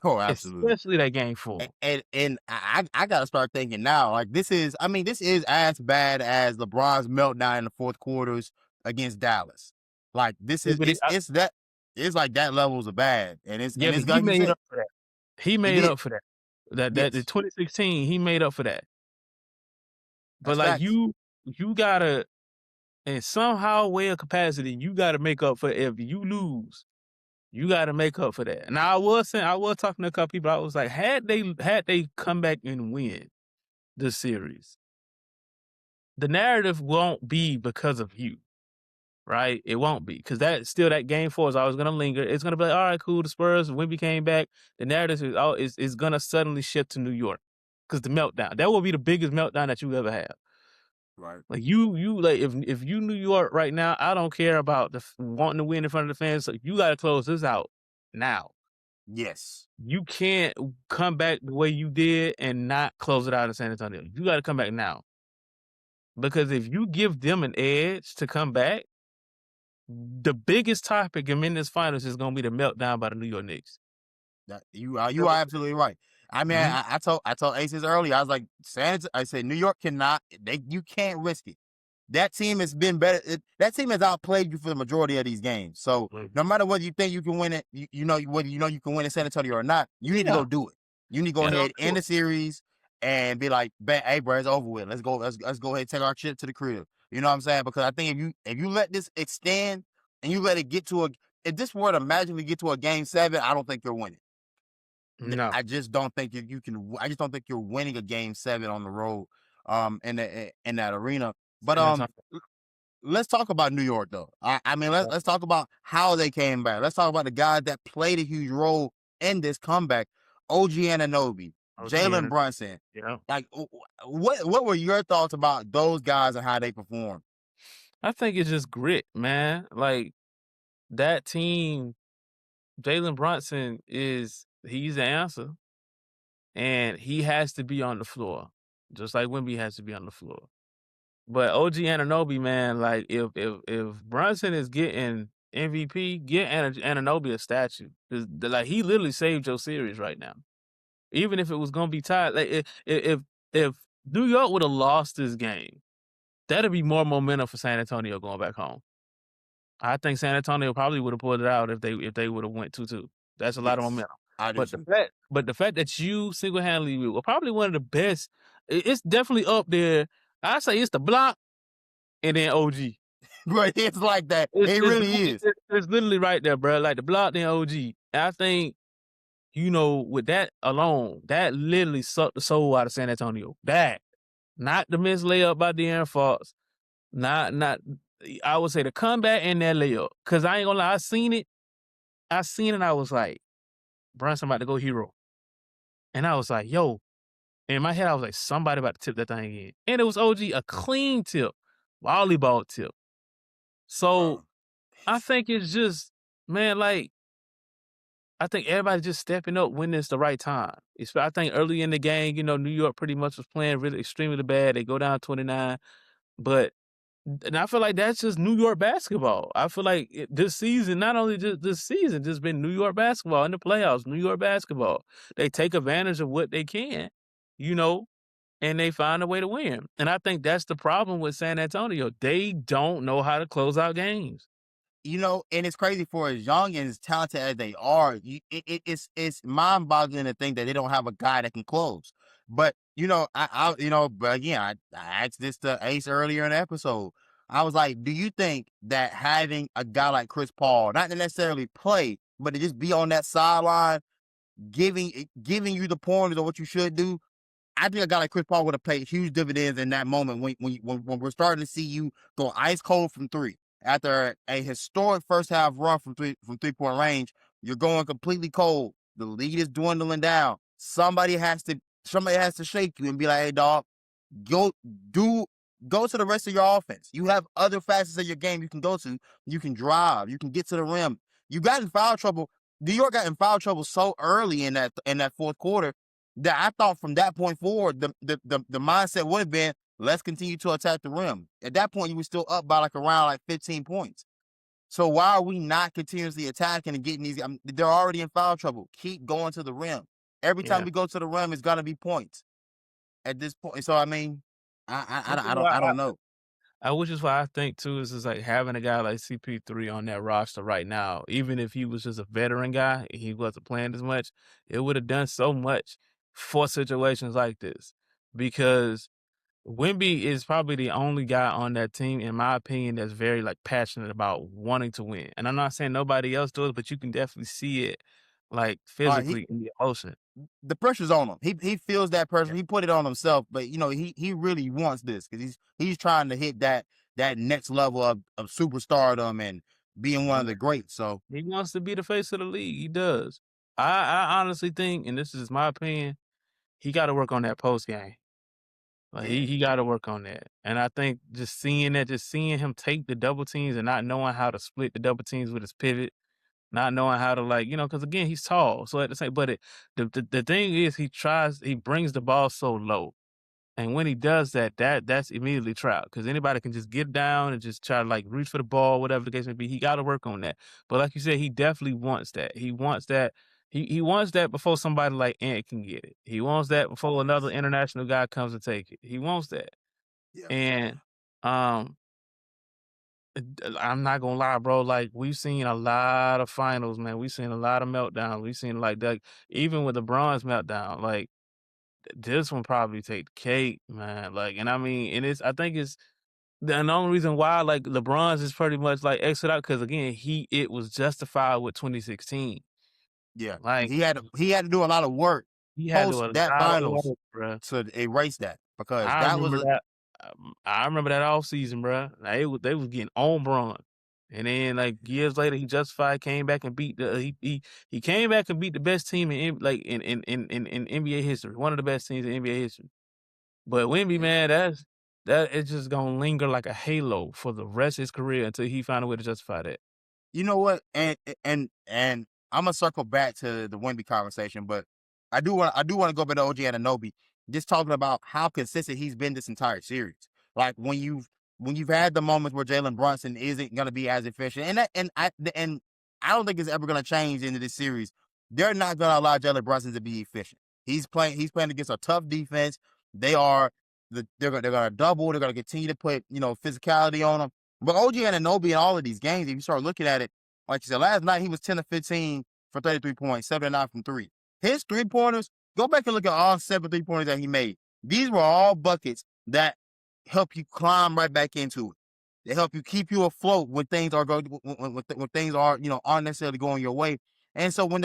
Oh, absolutely. Especially that game 4. And I gotta start thinking now, like this is as bad as LeBron's meltdown in the fourth quarters against Dallas. Like this is it's like that levels of bad, and it's he made up for that. He made up for that. That the 2016 he made up for that. But That's like facts. you gotta, in somehow way of capacity, you gotta make up for if you lose. You gotta make up for that. Now I was talking to a couple people. I was like, had they come back and win this series, the narrative won't be because of you. Right? It won't be, because that game 4 is always gonna linger. It's gonna be like, all right, cool. The Spurs, Wemby came back. The narrative is gonna suddenly shift to New York, because the meltdown that will be the biggest meltdown that you ever have. Right. Like you like if you New York right now, I don't care about wanting to win in front of the fans. So you got to close this out now. Yes. You can't come back the way you did and not close it out in San Antonio. You got to come back now, because if you give them an edge to come back, the biggest topic in this finals is going to be the meltdown by the New York Knicks. You are absolutely right. I mean, I told Aces earlier. I was like, I said New York cannot. You can't risk it. That team has been better. That team has outplayed you for the majority of these games. So no matter whether you think you can win it, whether you can win in San Antonio or not, you need to go do it. You need to go ahead in the series and be like, hey, bro, it's over with. Let's go. Let's go ahead and take our trip to the crib. You know what I'm saying? Because I think if you let this extend and you let it get to if this were to magically get to a game 7, I don't think you're winning. No, I just don't think you can. I just don't think you're winning a game 7 on the road, in that arena. But let's talk about New York though. I mean, let's talk about how they came back. Let's talk about the guys that played a huge role in this comeback. OG Anunoby, Jalen Anunoby. Brunson. Yeah. Like, what were your thoughts about those guys and how they performed? I think it's just grit, man. Like that team, Jalen Brunson he's the answer. And he has to be on the floor, just like Wemby has to be on the floor. But OG Anunoby, man, like if Brunson is getting MVP, get Anunoby a statue. 'Cause like he literally saved your series right now. Even if it was gonna be tied, like if New York would have lost this game, that'd be more momentum for San Antonio going back home. I think San Antonio probably would have pulled it out if they would have went 2-2. That's a lot of Yes, momentum. I do But the too. fact that you single-handedly were probably one of the best, it's definitely up there. I say it's the block and then OG. But it's like that. It's It it's really is. it's literally right there, bro. Like the block then OG. And I think, with that alone, that literally sucked the soul out of San Antonio. That. Not the missed layup by De'Aaron Fox. Not I would say the comeback and that layup. Cause I ain't gonna lie, I seen it. I was like, Brunson about to go hero. And I was like, yo, in my head, I was like, somebody about to tip that thing in. And it was OG, a clean tip, volleyball tip. So Bro. I think it's just, man, like, I think everybody's just stepping up when it's the right time. I think early in the game, New York pretty much was playing really extremely bad. They go down 29. But and I feel like that's just New York basketball. I feel like this season, not only just this season, just been New York basketball in the playoffs, New York basketball. They take advantage of what they can, and they find a way to win. And I think that's the problem with San Antonio. They don't know how to close out games. And it's crazy for as young and as talented as they are. It's mind-boggling to think that they don't have a guy that can close. But but again, I asked this to Ace earlier in the episode. I was like, do you think that having a guy like Chris Paul, not to necessarily play, but to just be on that sideline, giving you the pointers of what you should do? I think a guy like Chris Paul would have paid huge dividends in that moment when we're starting to see you go ice cold from three after a historic first half run from 3-point range. You're going completely cold. The lead is dwindling down. Somebody has to shake you and be like, "Hey, dog, go to the rest of your offense. You have other facets of your game you can go to. You can drive. You can get to the rim. You got in foul trouble. New York got in foul trouble so early in that fourth quarter that I thought from that point forward, the mindset would have been, let's continue to attack the rim. At that point, you were still up by around 15 points. So why are we not continuously attacking and getting these? They're already in foul trouble. Keep going to the rim. Every time Yeah. we go to the rim, it's gonna be points at this point. So I mean, Which is I why don't know. which is why I think too is like having a guy like CP3 on that roster right now, even if he was just a veteran guy, he wasn't playing as much, it would have done so much for situations like this. Because Wemby is probably the only guy on that team, in my opinion, that's very passionate about wanting to win. And I'm not saying nobody else does, but you can definitely see it physically in the emotion. The pressure's on him. He feels that pressure. He put it on himself, but he really wants this because he's trying to hit that next level of superstardom and being one of the greats. So He wants to be the face of the league. He does. I honestly think, and this is my opinion, he got to work on that post game. He got to work on that. And I think just seeing him take the double teams and not knowing how to split the double teams with his pivot, not knowing how to because again he's tall. So at the same, but the thing is he brings the ball so low. And when he does that's immediately trap because anybody can just get down and just try to reach for the ball, whatever the case may be. He got to work on that. But like you said, he definitely wants that. He wants that. He wants that before somebody like Ant can get it. He wants that before another international guy comes to take it. He wants that. yeah. And I'm not gonna lie, bro. We've seen a lot of finals, man. We've seen a lot of meltdowns. We've seen that even with the bronze meltdown, this one probably take the cake, man. And I mean, I think it's the only reason why LeBron's is pretty much exit out because again, it was justified with 2016. Yeah, Like he had to do a lot of work he had to do post a that lot of finals work, bro. to erase that because I that was remember that. I remember that off season, bro. They was getting on Bron. And then like years later, he justified, came back and beat the he came back and beat the best team in NBA history, one of the best teams in NBA history. But Wemby, man, that it's just gonna linger like a halo for the rest of his career until he find a way to justify that. You know what? And I'm gonna circle back to the Wemby conversation, but I do want to go back to OG Anunoby, just talking about how consistent he's been this entire series. Like when you've had the moments where Jalen Brunson isn't gonna be as efficient, and I don't think it's ever gonna change into this series. They're not gonna allow Jalen Brunson to be efficient. He's playing against a tough defense. They're gonna double. They're gonna continue to put physicality on him. But OG Anunoby in all of these games, if you start looking at it, like you said, last night he was 10 of 15 for 33 points, 7 of 9 from 3. His 3-pointers, go back and look at all 7 3-pointers that he made. These were all buckets that help you climb right back into it. They help you keep you afloat when things are going when things are aren't necessarily going your way. And so when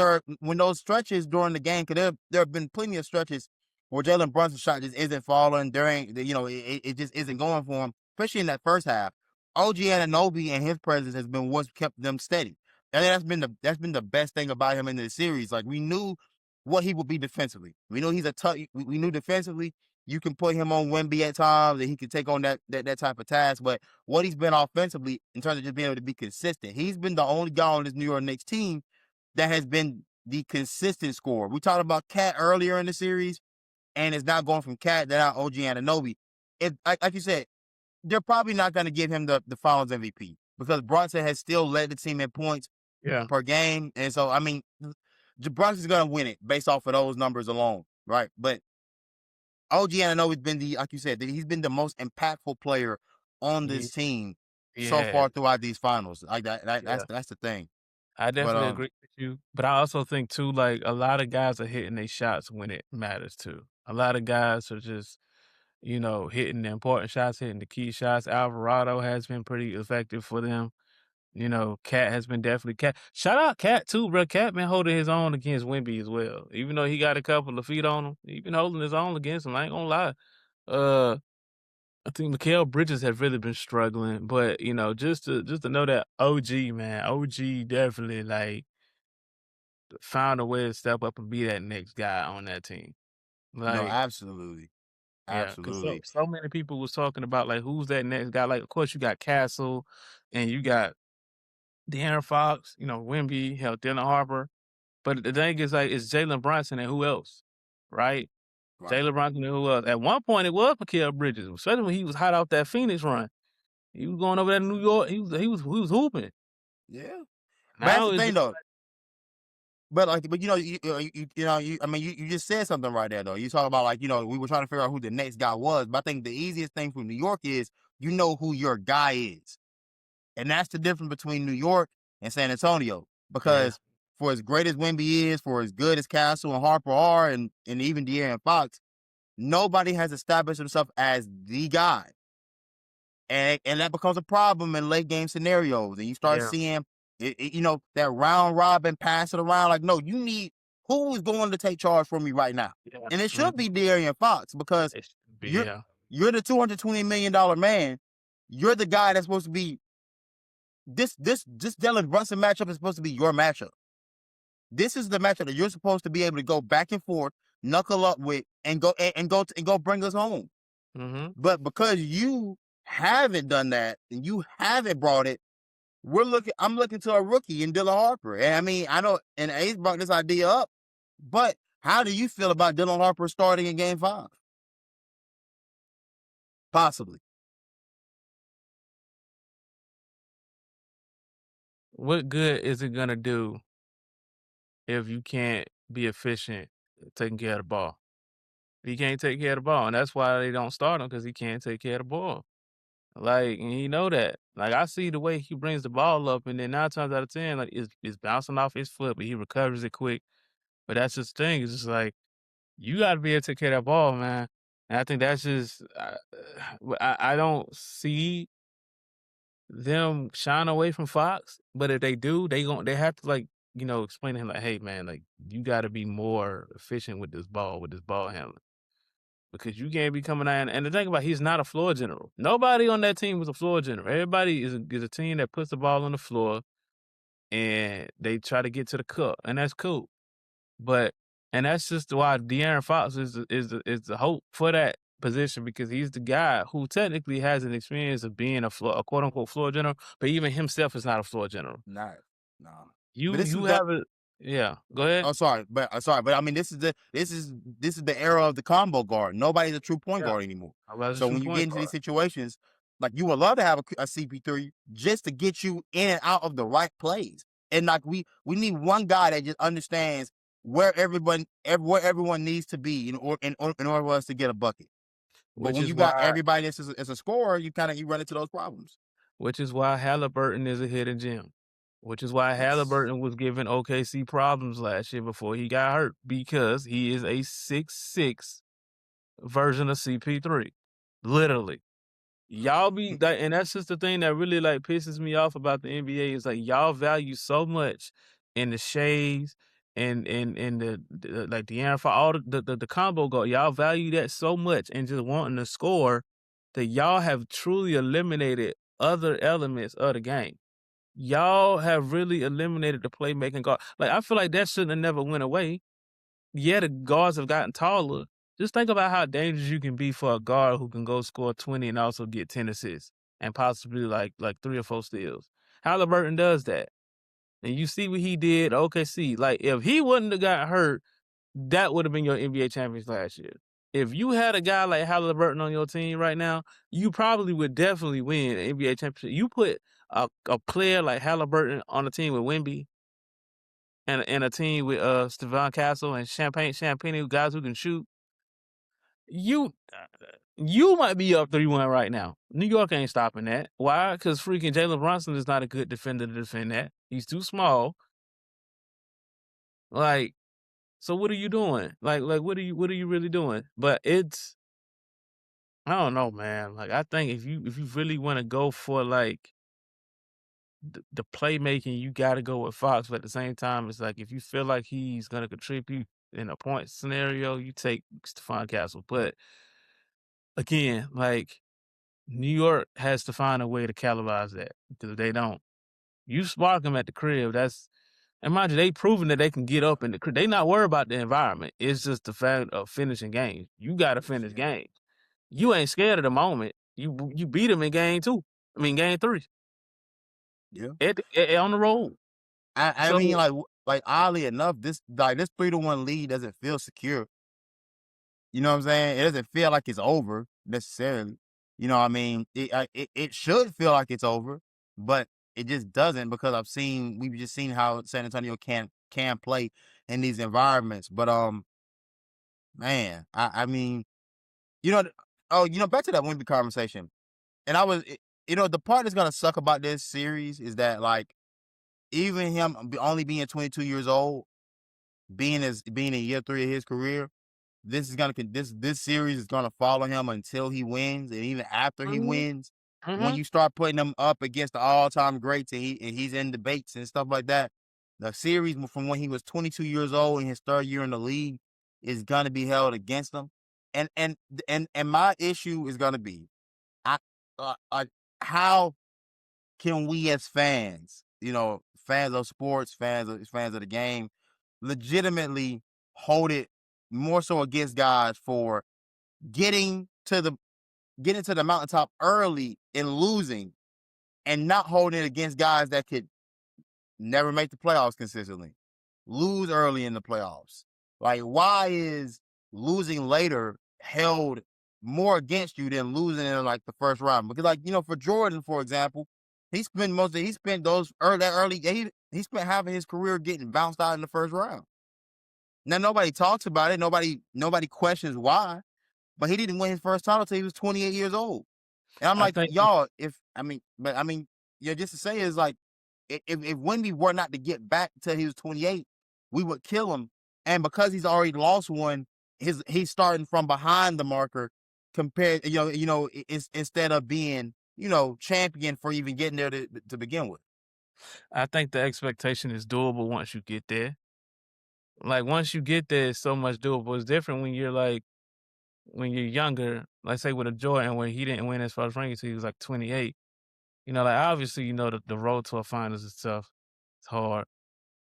those stretches during the game, because there have been plenty of stretches where Jalen Brunson's shot just isn't falling during it just isn't going for him, especially in that first half. OG Anunoby and his presence has been what's kept them steady. And that's been the best thing about him in this series. Like we knew what he would be defensively. We knew he's a tough. We knew defensively you can put him on Wemby at times and he can take on that type of task. But what he's been offensively in terms of just being able to be consistent, he's been the only guy on this New York Knicks team that has been the consistent scorer. We talked about Cat earlier in the series, and it's not going from Cat to now OG Anunoby. Like you said, they're probably not going to give him the Finals MVP because Brunson has still led the team in points per game. And so, I mean, Brunson's going to win it based off of those numbers alone, right? But OG Anunoby's been like you said, he's been the most impactful player on this team so far throughout these finals. Like that's the thing. I definitely agree with you. But I also think too, like a lot of guys are hitting their shots when it matters too. A lot of guys are just hitting the important shots, hitting the key shots. Alvarado has been pretty effective for them. Cat has been definitely Cat. Shout out Cat too, bro. Cat been holding his own against Wemby as well. Even though he got a couple of feet on him, he been holding his own against him. I ain't gonna lie. I think Mikal Bridges have really been struggling, but just to know that OG definitely like found a way to step up and be that next guy on that team. No, Like, absolutely. yeah, because Absolutely. so many people was talking about like who's that next guy. Like, of course, you got Castle, and you got De'Aaron Fox. Wemby, hell, Dylan Harper. But the thing is, like, it's Jalen Brunson and who else, right? Right. Jalen Brunson and who else? At one point, it was Mikal Bridges, especially when he was hot out that Phoenix run. He was going over there to New York. He was hooping. Yeah. But Now that's the it's thing just though. But you just said something right there though. You talk about like, we were trying to figure out who the next guy was, but I think the easiest thing from New York is you know who your guy is. And that's the difference between New York and San Antonio. Because for as great as Wemby is, for as good as Castle and Harper are, and even De'Aaron Fox, nobody has established himself as the guy. And that becomes a problem in late game scenarios. And you start seeing that round robin, pass it around. Like, no, you need who is going to take charge for me right now. Yeah. And it should be De'Aaron Fox because you're the $220 million man. You're the guy that's supposed to be this Jalen Brunson matchup is supposed to be your matchup. This is the matchup that you're supposed to be able to go back and forth, knuckle up with, and go bring us home. Mm-hmm. But because you haven't done that and you haven't brought it, I'm looking to a rookie in Dylan Harper. And I mean, I know, and Ace brought this idea up, but how do you feel about Dylan Harper starting in Game 5? Possibly. What good is it gonna do if you can't be efficient taking care of the ball? He can't take care of the ball, and that's why they don't start him because he can't take care of the ball. Like, and you know that. Like, I see the way he brings the ball up, and then 9 times out of 10, like, it's bouncing off his foot, but he recovers it quick. But that's just the thing. It's just like, you got to be able to take care of that ball, man. And I think that's just, I don't see them shying away from Fox, but if they do, they have to, like, explain to him, like, hey, man, like, you got to be more efficient with this ball handling. because you can't be coming out. And the thing about he's not a floor general. Nobody on that team was a floor general. Everybody is a team that puts the ball on the floor and they try to get to the cup, and that's cool. And that's just why De'Aaron Fox is the hope for that position, because he's the guy who technically has an experience of being a quote unquote floor general, but even himself is not a floor general. No. You have it. Yeah, go ahead. Sorry, but I mean, this is the era of the combo guard. Nobody's a true point guard anymore. So when you get into these situations, like, you would love to have a CP3 just to get you in and out of the right plays. And like we need one guy that just understands where everyone needs to be in order for us to get a bucket. But when you got everybody as a scorer, you run into those problems. Which is why Halliburton is a hidden gem. Which is why Halliburton was giving OKC problems last year before he got hurt, because he is a 6'6" version of CP3. Literally. Y'all be like, and that's just the thing that really like pisses me off about the NBA is like y'all value so much in the shades and the like the all the combo guard. Y'all value that so much and just wanting to score that y'all have truly eliminated other elements of the game. Y'all have really eliminated the playmaking guard. Like, I feel like that shouldn't have never went away. Yeah, the guards have gotten taller. Just think about how dangerous you can be for a guard who can go score 20 and also get 10 assists and possibly like 3 or 4 steals. Halliburton does that. And you see what he did at OKC. Like, if he wouldn't have got hurt, that would have been your NBA champions last year. If you had a guy like Halliburton on your team right now, you probably would definitely win an NBA championship. You put a player like Halliburton on a team with Wemby and a team with Steven Castle and Champagne, guys who can shoot, you might be up 3-1 right now. New York ain't stopping that. Why? Because freaking Jalen Brunson is not a good defender to defend that. He's too small. Like, so what are you doing? Like what are you really doing? But it's, I don't know, man. Like, I think if you really want to go for like the playmaking, you got to go with Fox. But at the same time, it's like if you feel like he's gonna contribute in a point scenario, you take Stephon Castle. But again, like, New York has to find a way to calibrate that, because if they don't, you spark them at the crib. That's, and mind you, they proven that they can get up in the crib. They not worried about the environment. It's just the fact of finishing games. You got to finish games. You ain't scared of the moment. You beat them in game 3. Yeah. On the road. I mean, like oddly enough, this 3-1 lead doesn't feel secure. You know what I'm saying? It doesn't feel like it's over necessarily. You know what I mean? It should feel like it's over, but it just doesn't, because we've just seen how San Antonio can play in these environments. But man, I mean, back to that Wemby conversation. And the part that's gonna suck about this series is that, like, even him only being 22 years old, being in year 3 of his career, this series is gonna follow him until he wins, and even after he wins. When you start putting him up against the all-time greats and he's in debates and stuff like that, the series from when he was 22 years old in his 3rd year in the league is gonna be held against him. And my issue is gonna be, how can we as fans, fans of sports, fans of the game, legitimately hold it more so against guys for getting to the mountaintop early and losing, and not holding it against guys that could never make the playoffs consistently, lose early in the playoffs? Like, why is losing later held more against you than losing in like the first round? Because, like, for Jordan, for example, he spent half of his career getting bounced out in the first round. Now, nobody talks about it. Nobody questions why, but he didn't win his first title till he was 28 years old. And I'm like, y'all, just to say is like, if Wemby were not to get back till he was 28, we would kill him. And because he's already lost one, he's starting from behind the marker compared, instead of being, champion for even getting there to begin with. I think the expectation is doable once you get there. Like, once you get there, it's so much doable. It's different when you're like when you're younger, like say with a Jordan where he didn't win his first ring until he was like 28. Like obviously, the road to a finals is tough. It's hard.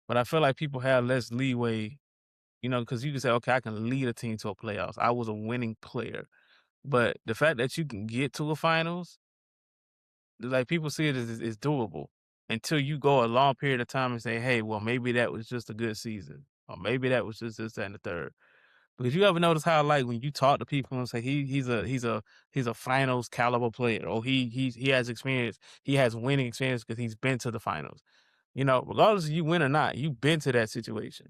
But I feel like people have less leeway, because you can say, okay, I can lead a team to a playoffs. I was a winning player. But the fact that you can get to a finals, like people see it as doable until you go a long period of time and say, hey, well, maybe that was just a good season. Or maybe that was just this, that, and the third. Because you ever notice how, like, when you talk to people and say he's a finals caliber player, or he has experience, he has winning experience because he's been to the finals. Regardless of you win or not, you've been to that situation.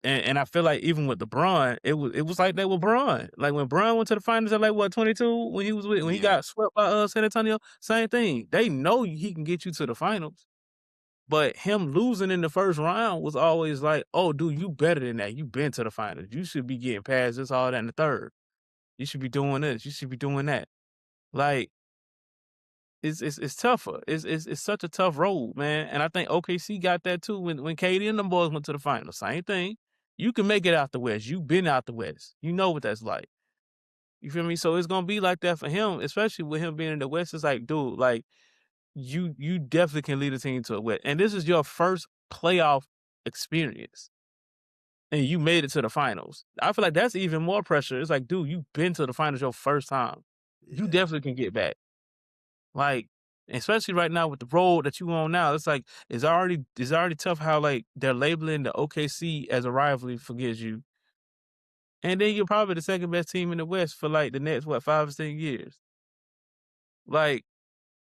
And I feel like even with LeBron, it was like that with Bron. Like when Bron went to the finals at 22, when he got swept by San Antonio, same thing. They know he can get you to the finals. But him losing in the first round was always like, oh, dude, you better than that. You've been to the finals. You should be getting past this, all that, in the third. You should be doing this. You should be doing that. Like, it's tougher. It's such a tough road, man. And I think OKC got that too when KD and the boys went to the finals. Same thing. You can make it out the West. You've been out the West. You know what that's like. You feel me? So it's gonna be like that for him, especially with him being in the West. It's like, dude, like, you definitely can lead a team to a win. And this is your first playoff experience. And you made it to the finals. I feel like that's even more pressure. It's like, dude, you've been to the finals your first time. You definitely can get back. Like, especially right now with the road that you on now, it's like it's already tough how like they're labeling the OKC as a rivalry forgets you. And then you're probably the second best team in the West for like the next 5 or 6 years. Like,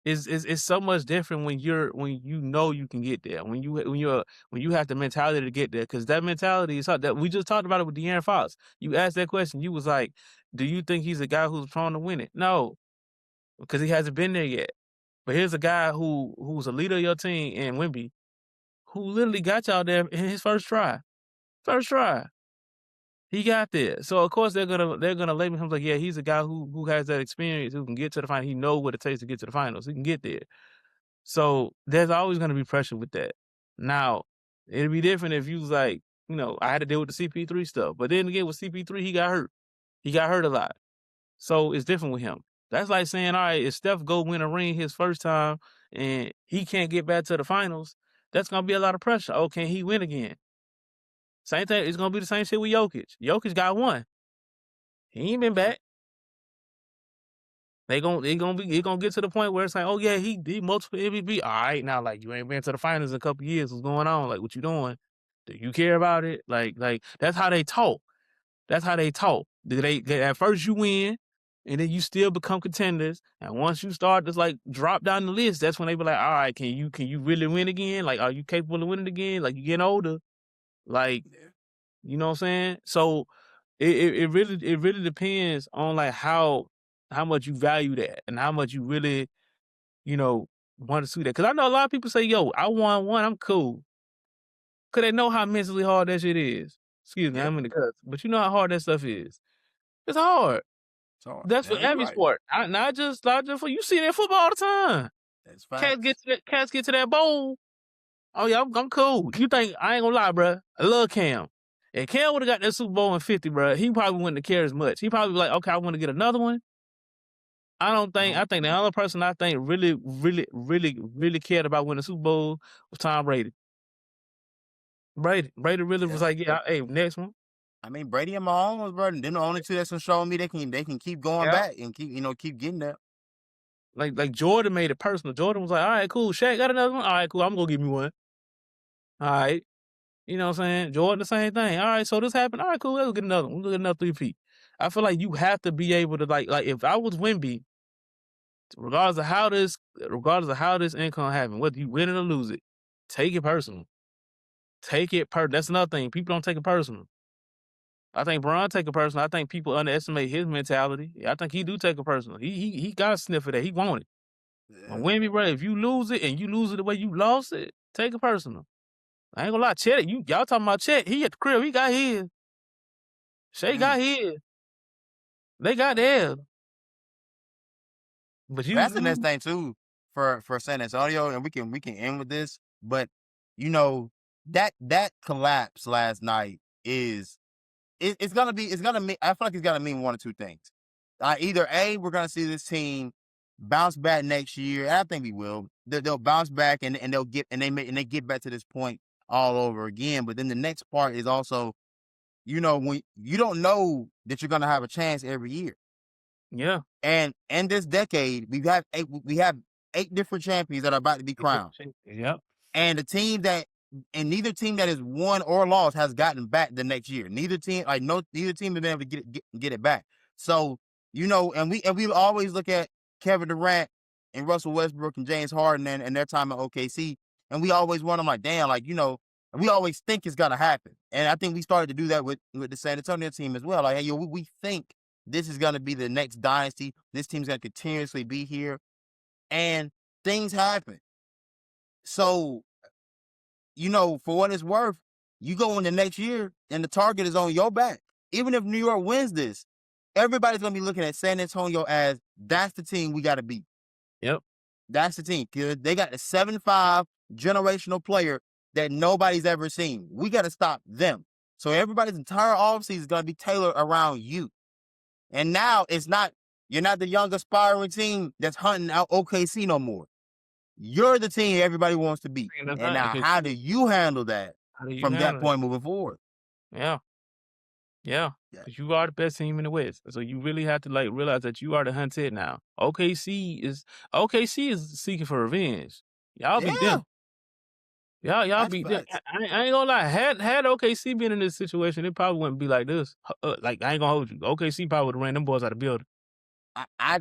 it's so much different when you know you can get there. When you have the mentality to get there, because that mentality is that we just talked about it with De'Aaron Fox. You asked that question, you was like, do you think he's a guy who's prone to win it? No, because he hasn't been there yet. But here's a guy who's a leader of your team in Wemby, who literally got y'all there in his first try. First try. He got there. So of course they're gonna label him like, yeah, he's a guy who has that experience, who can get to the final. He knows what it takes to get to the finals. He can get there. So there's always gonna be pressure with that. Now, it'd be different if you was like, I had to deal with the CP3 stuff. But then again with CP3, he got hurt. He got hurt a lot. So it's different with him. That's like saying, all right, if Steph go win a ring his first time and he can't get back to the finals, that's gonna be a lot of pressure. Oh, can he win again? Same thing. It's gonna be the same shit with Jokic. Jokic got one. He ain't been back. They gonna get to the point where it's like, oh yeah, he multiple MVP. All right, now like you ain't been to the finals in a couple years. What's going on? Like, what you doing? Do you care about it? Like that's how they talk. That's how they talk. They at first you win, and then you still become contenders. And once you start to like drop down the list, that's when they be like, all right, can you really win again? Like, are you capable of winning again? Like, you getting older. Like, you know what I'm saying? So it really depends on like how much you value that and how much you really, want to see that. Because I know a lot of people say, yo, I won one, I'm cool. Because they know how mentally hard that shit is. Excuse me, I'm in the cuts. But you know how hard that stuff is. It's hard. That's for every sport. Not just for you. See that in football all the time. That's fine. Cats get to that bowl. Oh yeah, I'm cool. You think I ain't gonna lie, bro? I love Cam. If Cam would have got that Super Bowl in 50, bro, he probably wouldn't have cared as much. He probably be like, okay, I want to get another one. I think the only person I think really, really, really, really cared about winning the Super Bowl was Tom Brady. Brady really was like, yeah, hey, next one. I mean, Brady and Mahomes, bro, they're the only two that's showing me they can keep going back and keep getting there. Like Jordan made it personal. Jordan was like, all right, cool. Shaq got another one. All right, cool. I'm gonna give me one. All right. You know what I'm saying? Jordan, the same thing. All right, so this happened. All right, cool. Let's get another one. We'll get another 3-peat. I feel like you have to be able to like if I was Wemby, regardless of how this income happened, whether you win it or lose it, take it personal. Take it That's another thing. People don't take it personal. I think Bron take it personal. I think people underestimate his mentality. I think he do take it personal. He got a sniff of that. He want it. Yeah. Wemby, bro, if you lose it and you lose it the way you lost it, take it personal. I ain't gonna lie, Chet, y'all talking about Chet, he at the crib, he got his. Shea got his. They got theirs. But that's the next thing too for San Antonio, and we can end with this. But that collapse last night is it's gonna mean. I feel like it's gonna mean one or two things. Either A, we're gonna see this team bounce back next year. And I think we will. They'll bounce back and they'll get and they get back to this point all over again. But then the next part is also, when you don't know that you're gonna have a chance every year. Yeah. And in this decade, we have 8 different champions that are about to be crowned. Yep. And neither team that has won or lost has gotten back the next year. Neither team has been able to get it back. So, and we always look at Kevin Durant and Russell Westbrook and James Harden and their time at OKC, and we always want them like, damn, like, we always think it's gonna happen. And I think we started to do that with the San Antonio team as well. Like, hey, we think this is gonna be the next dynasty. This team's gonna continuously be here, and things happen. So, for what it's worth, you go in the next year and the target is on your back. Even if New York wins this, everybody's going to be looking at San Antonio as that's the team we got to beat. Yep. That's the team. They got the 7'5" generational player that nobody's ever seen. We got to stop them. So everybody's entire offseason is going to be tailored around you. And now you're not the young aspiring team that's hunting out OKC no more. You're the team everybody wants to beat. And now, how do you handle that from that point moving forward? Yeah. Yeah. Because you are the best team in the West. So you really have to realize that you are the hunted now. OKC is seeking for revenge. Y'all beat them. Y'all beat them. I ain't gonna lie. Had OKC been in this situation, it probably wouldn't be like this. I ain't gonna hold you. OKC probably would have ran them boys out of the building. I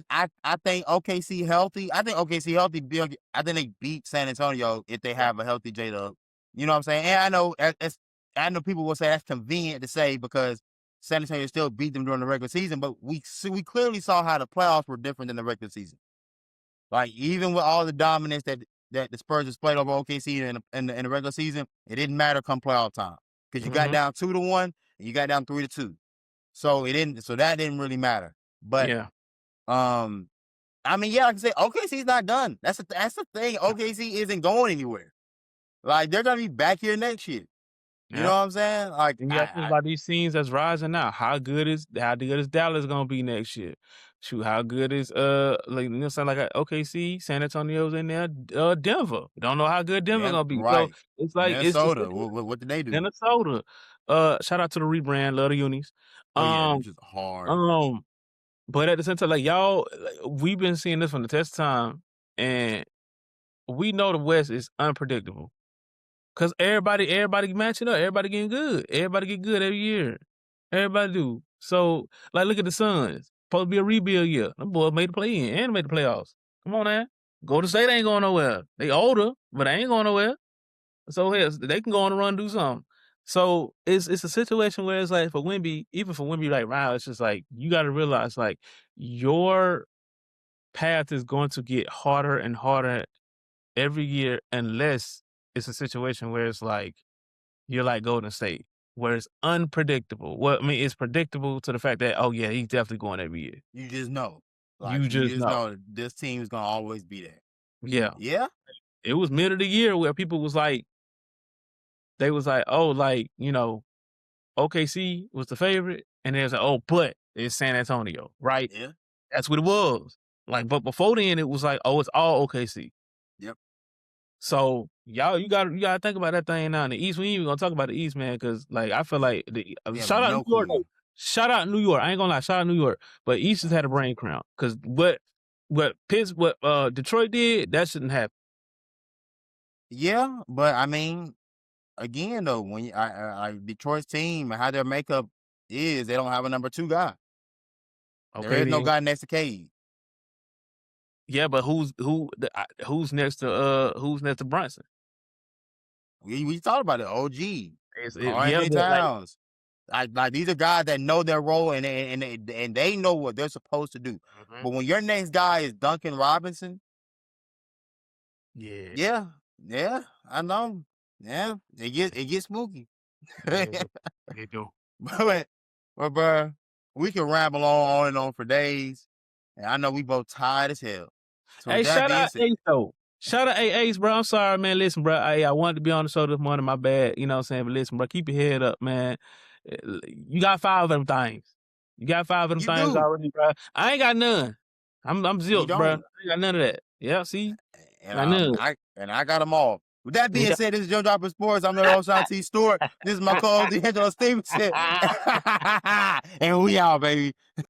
think OKC healthy. I think OKC healthy. I think they beat San Antonio if they have a healthy J-Dub. You know what I'm saying? And I know people will say that's convenient to say because San Antonio still beat them during the regular season, but we clearly saw how the playoffs were different than the regular season. Like, even with all the dominance that the Spurs displayed over OKC in the regular season, it didn't matter come playoff time because you got down 2-1 and you got down 3-2. So that didn't really matter. But yeah. like I said, OKC's not done. That's the thing. OKC isn't going anywhere. Like, they're gonna be back here next year. You know what I'm saying? Like, you got to think about these teams that's rising now. How good is Dallas gonna be next year? Shoot, how good is OKC, San Antonio's in there, Denver. Don't know how good Denver gonna be. Right. So it's like Minnesota. What did they do? Minnesota. Shout out to the rebrand, love the unis. Which is hard. But at the same time, y'all, we've been seeing this from the test of time, and we know the West is unpredictable. Cause everybody matching up, everybody getting good. Everybody get good every year. Everybody do. So, look at the Suns. Supposed to be a rebuild year. Them boys made the play-in and made the playoffs. Come on, man. Golden State ain't going nowhere. They older, but they ain't going nowhere. So they can go on a run and do something. So it's a situation where it's like for Wemby, even for Wemby right now, it's just like you got to realize your path is going to get harder and harder every year unless it's a situation where it's like you're like Golden State, where it's unpredictable. Well, I mean, it's predictable to the fact that he's definitely going every year. You just know. You just know this team is gonna always be there. Yeah. Yeah. It was mid of the year where people was like, they was like, OKC was the favorite, and there's but it's San Antonio, right? Yeah. That's what it was. But before then, it was like, it's all OKC. Yep. So you gotta think about that thing now in the East. We ain't even gonna talk about the East, man, because I feel like shout out New York. Shout out New York. I ain't gonna lie, shout out New York. But East has had a brain cramp because what Detroit did, that shouldn't happen. Yeah, but I mean, again though, when Detroit's team and how their makeup is, they don't have a number 2 guy. Okay, there is no guy next to Cade. Yeah, but who's next to Brunson? We talked about it. OG. Yeah, Towns. Like these are guys that know their role and they know what they're supposed to do. Mm-hmm. But when your next guy is Duncan Robinson, yeah, I know. Yeah, it gets spooky. They do. But bro, we can ramble on and on for days. And I know we both tired as hell. So hey, shout out Ace though. Shout out Ace, bro. I'm sorry, man. Listen, bro. I wanted to be on the show this morning. My bad. You know what I'm saying? But listen, bro, keep your head up, man. You got 5 of them things. You got 5 of them You things do. already, bro. I ain't got none. I'm You zilch, bro. I don't. ain't got none of that. Yeah, see? And Got none. I got them all. With that being Yeah. said, this is Joe Dropper Sports. I'm the host, Sean T. Stewart. This is my co-host, D'Angelo Stevenson. And we out, baby.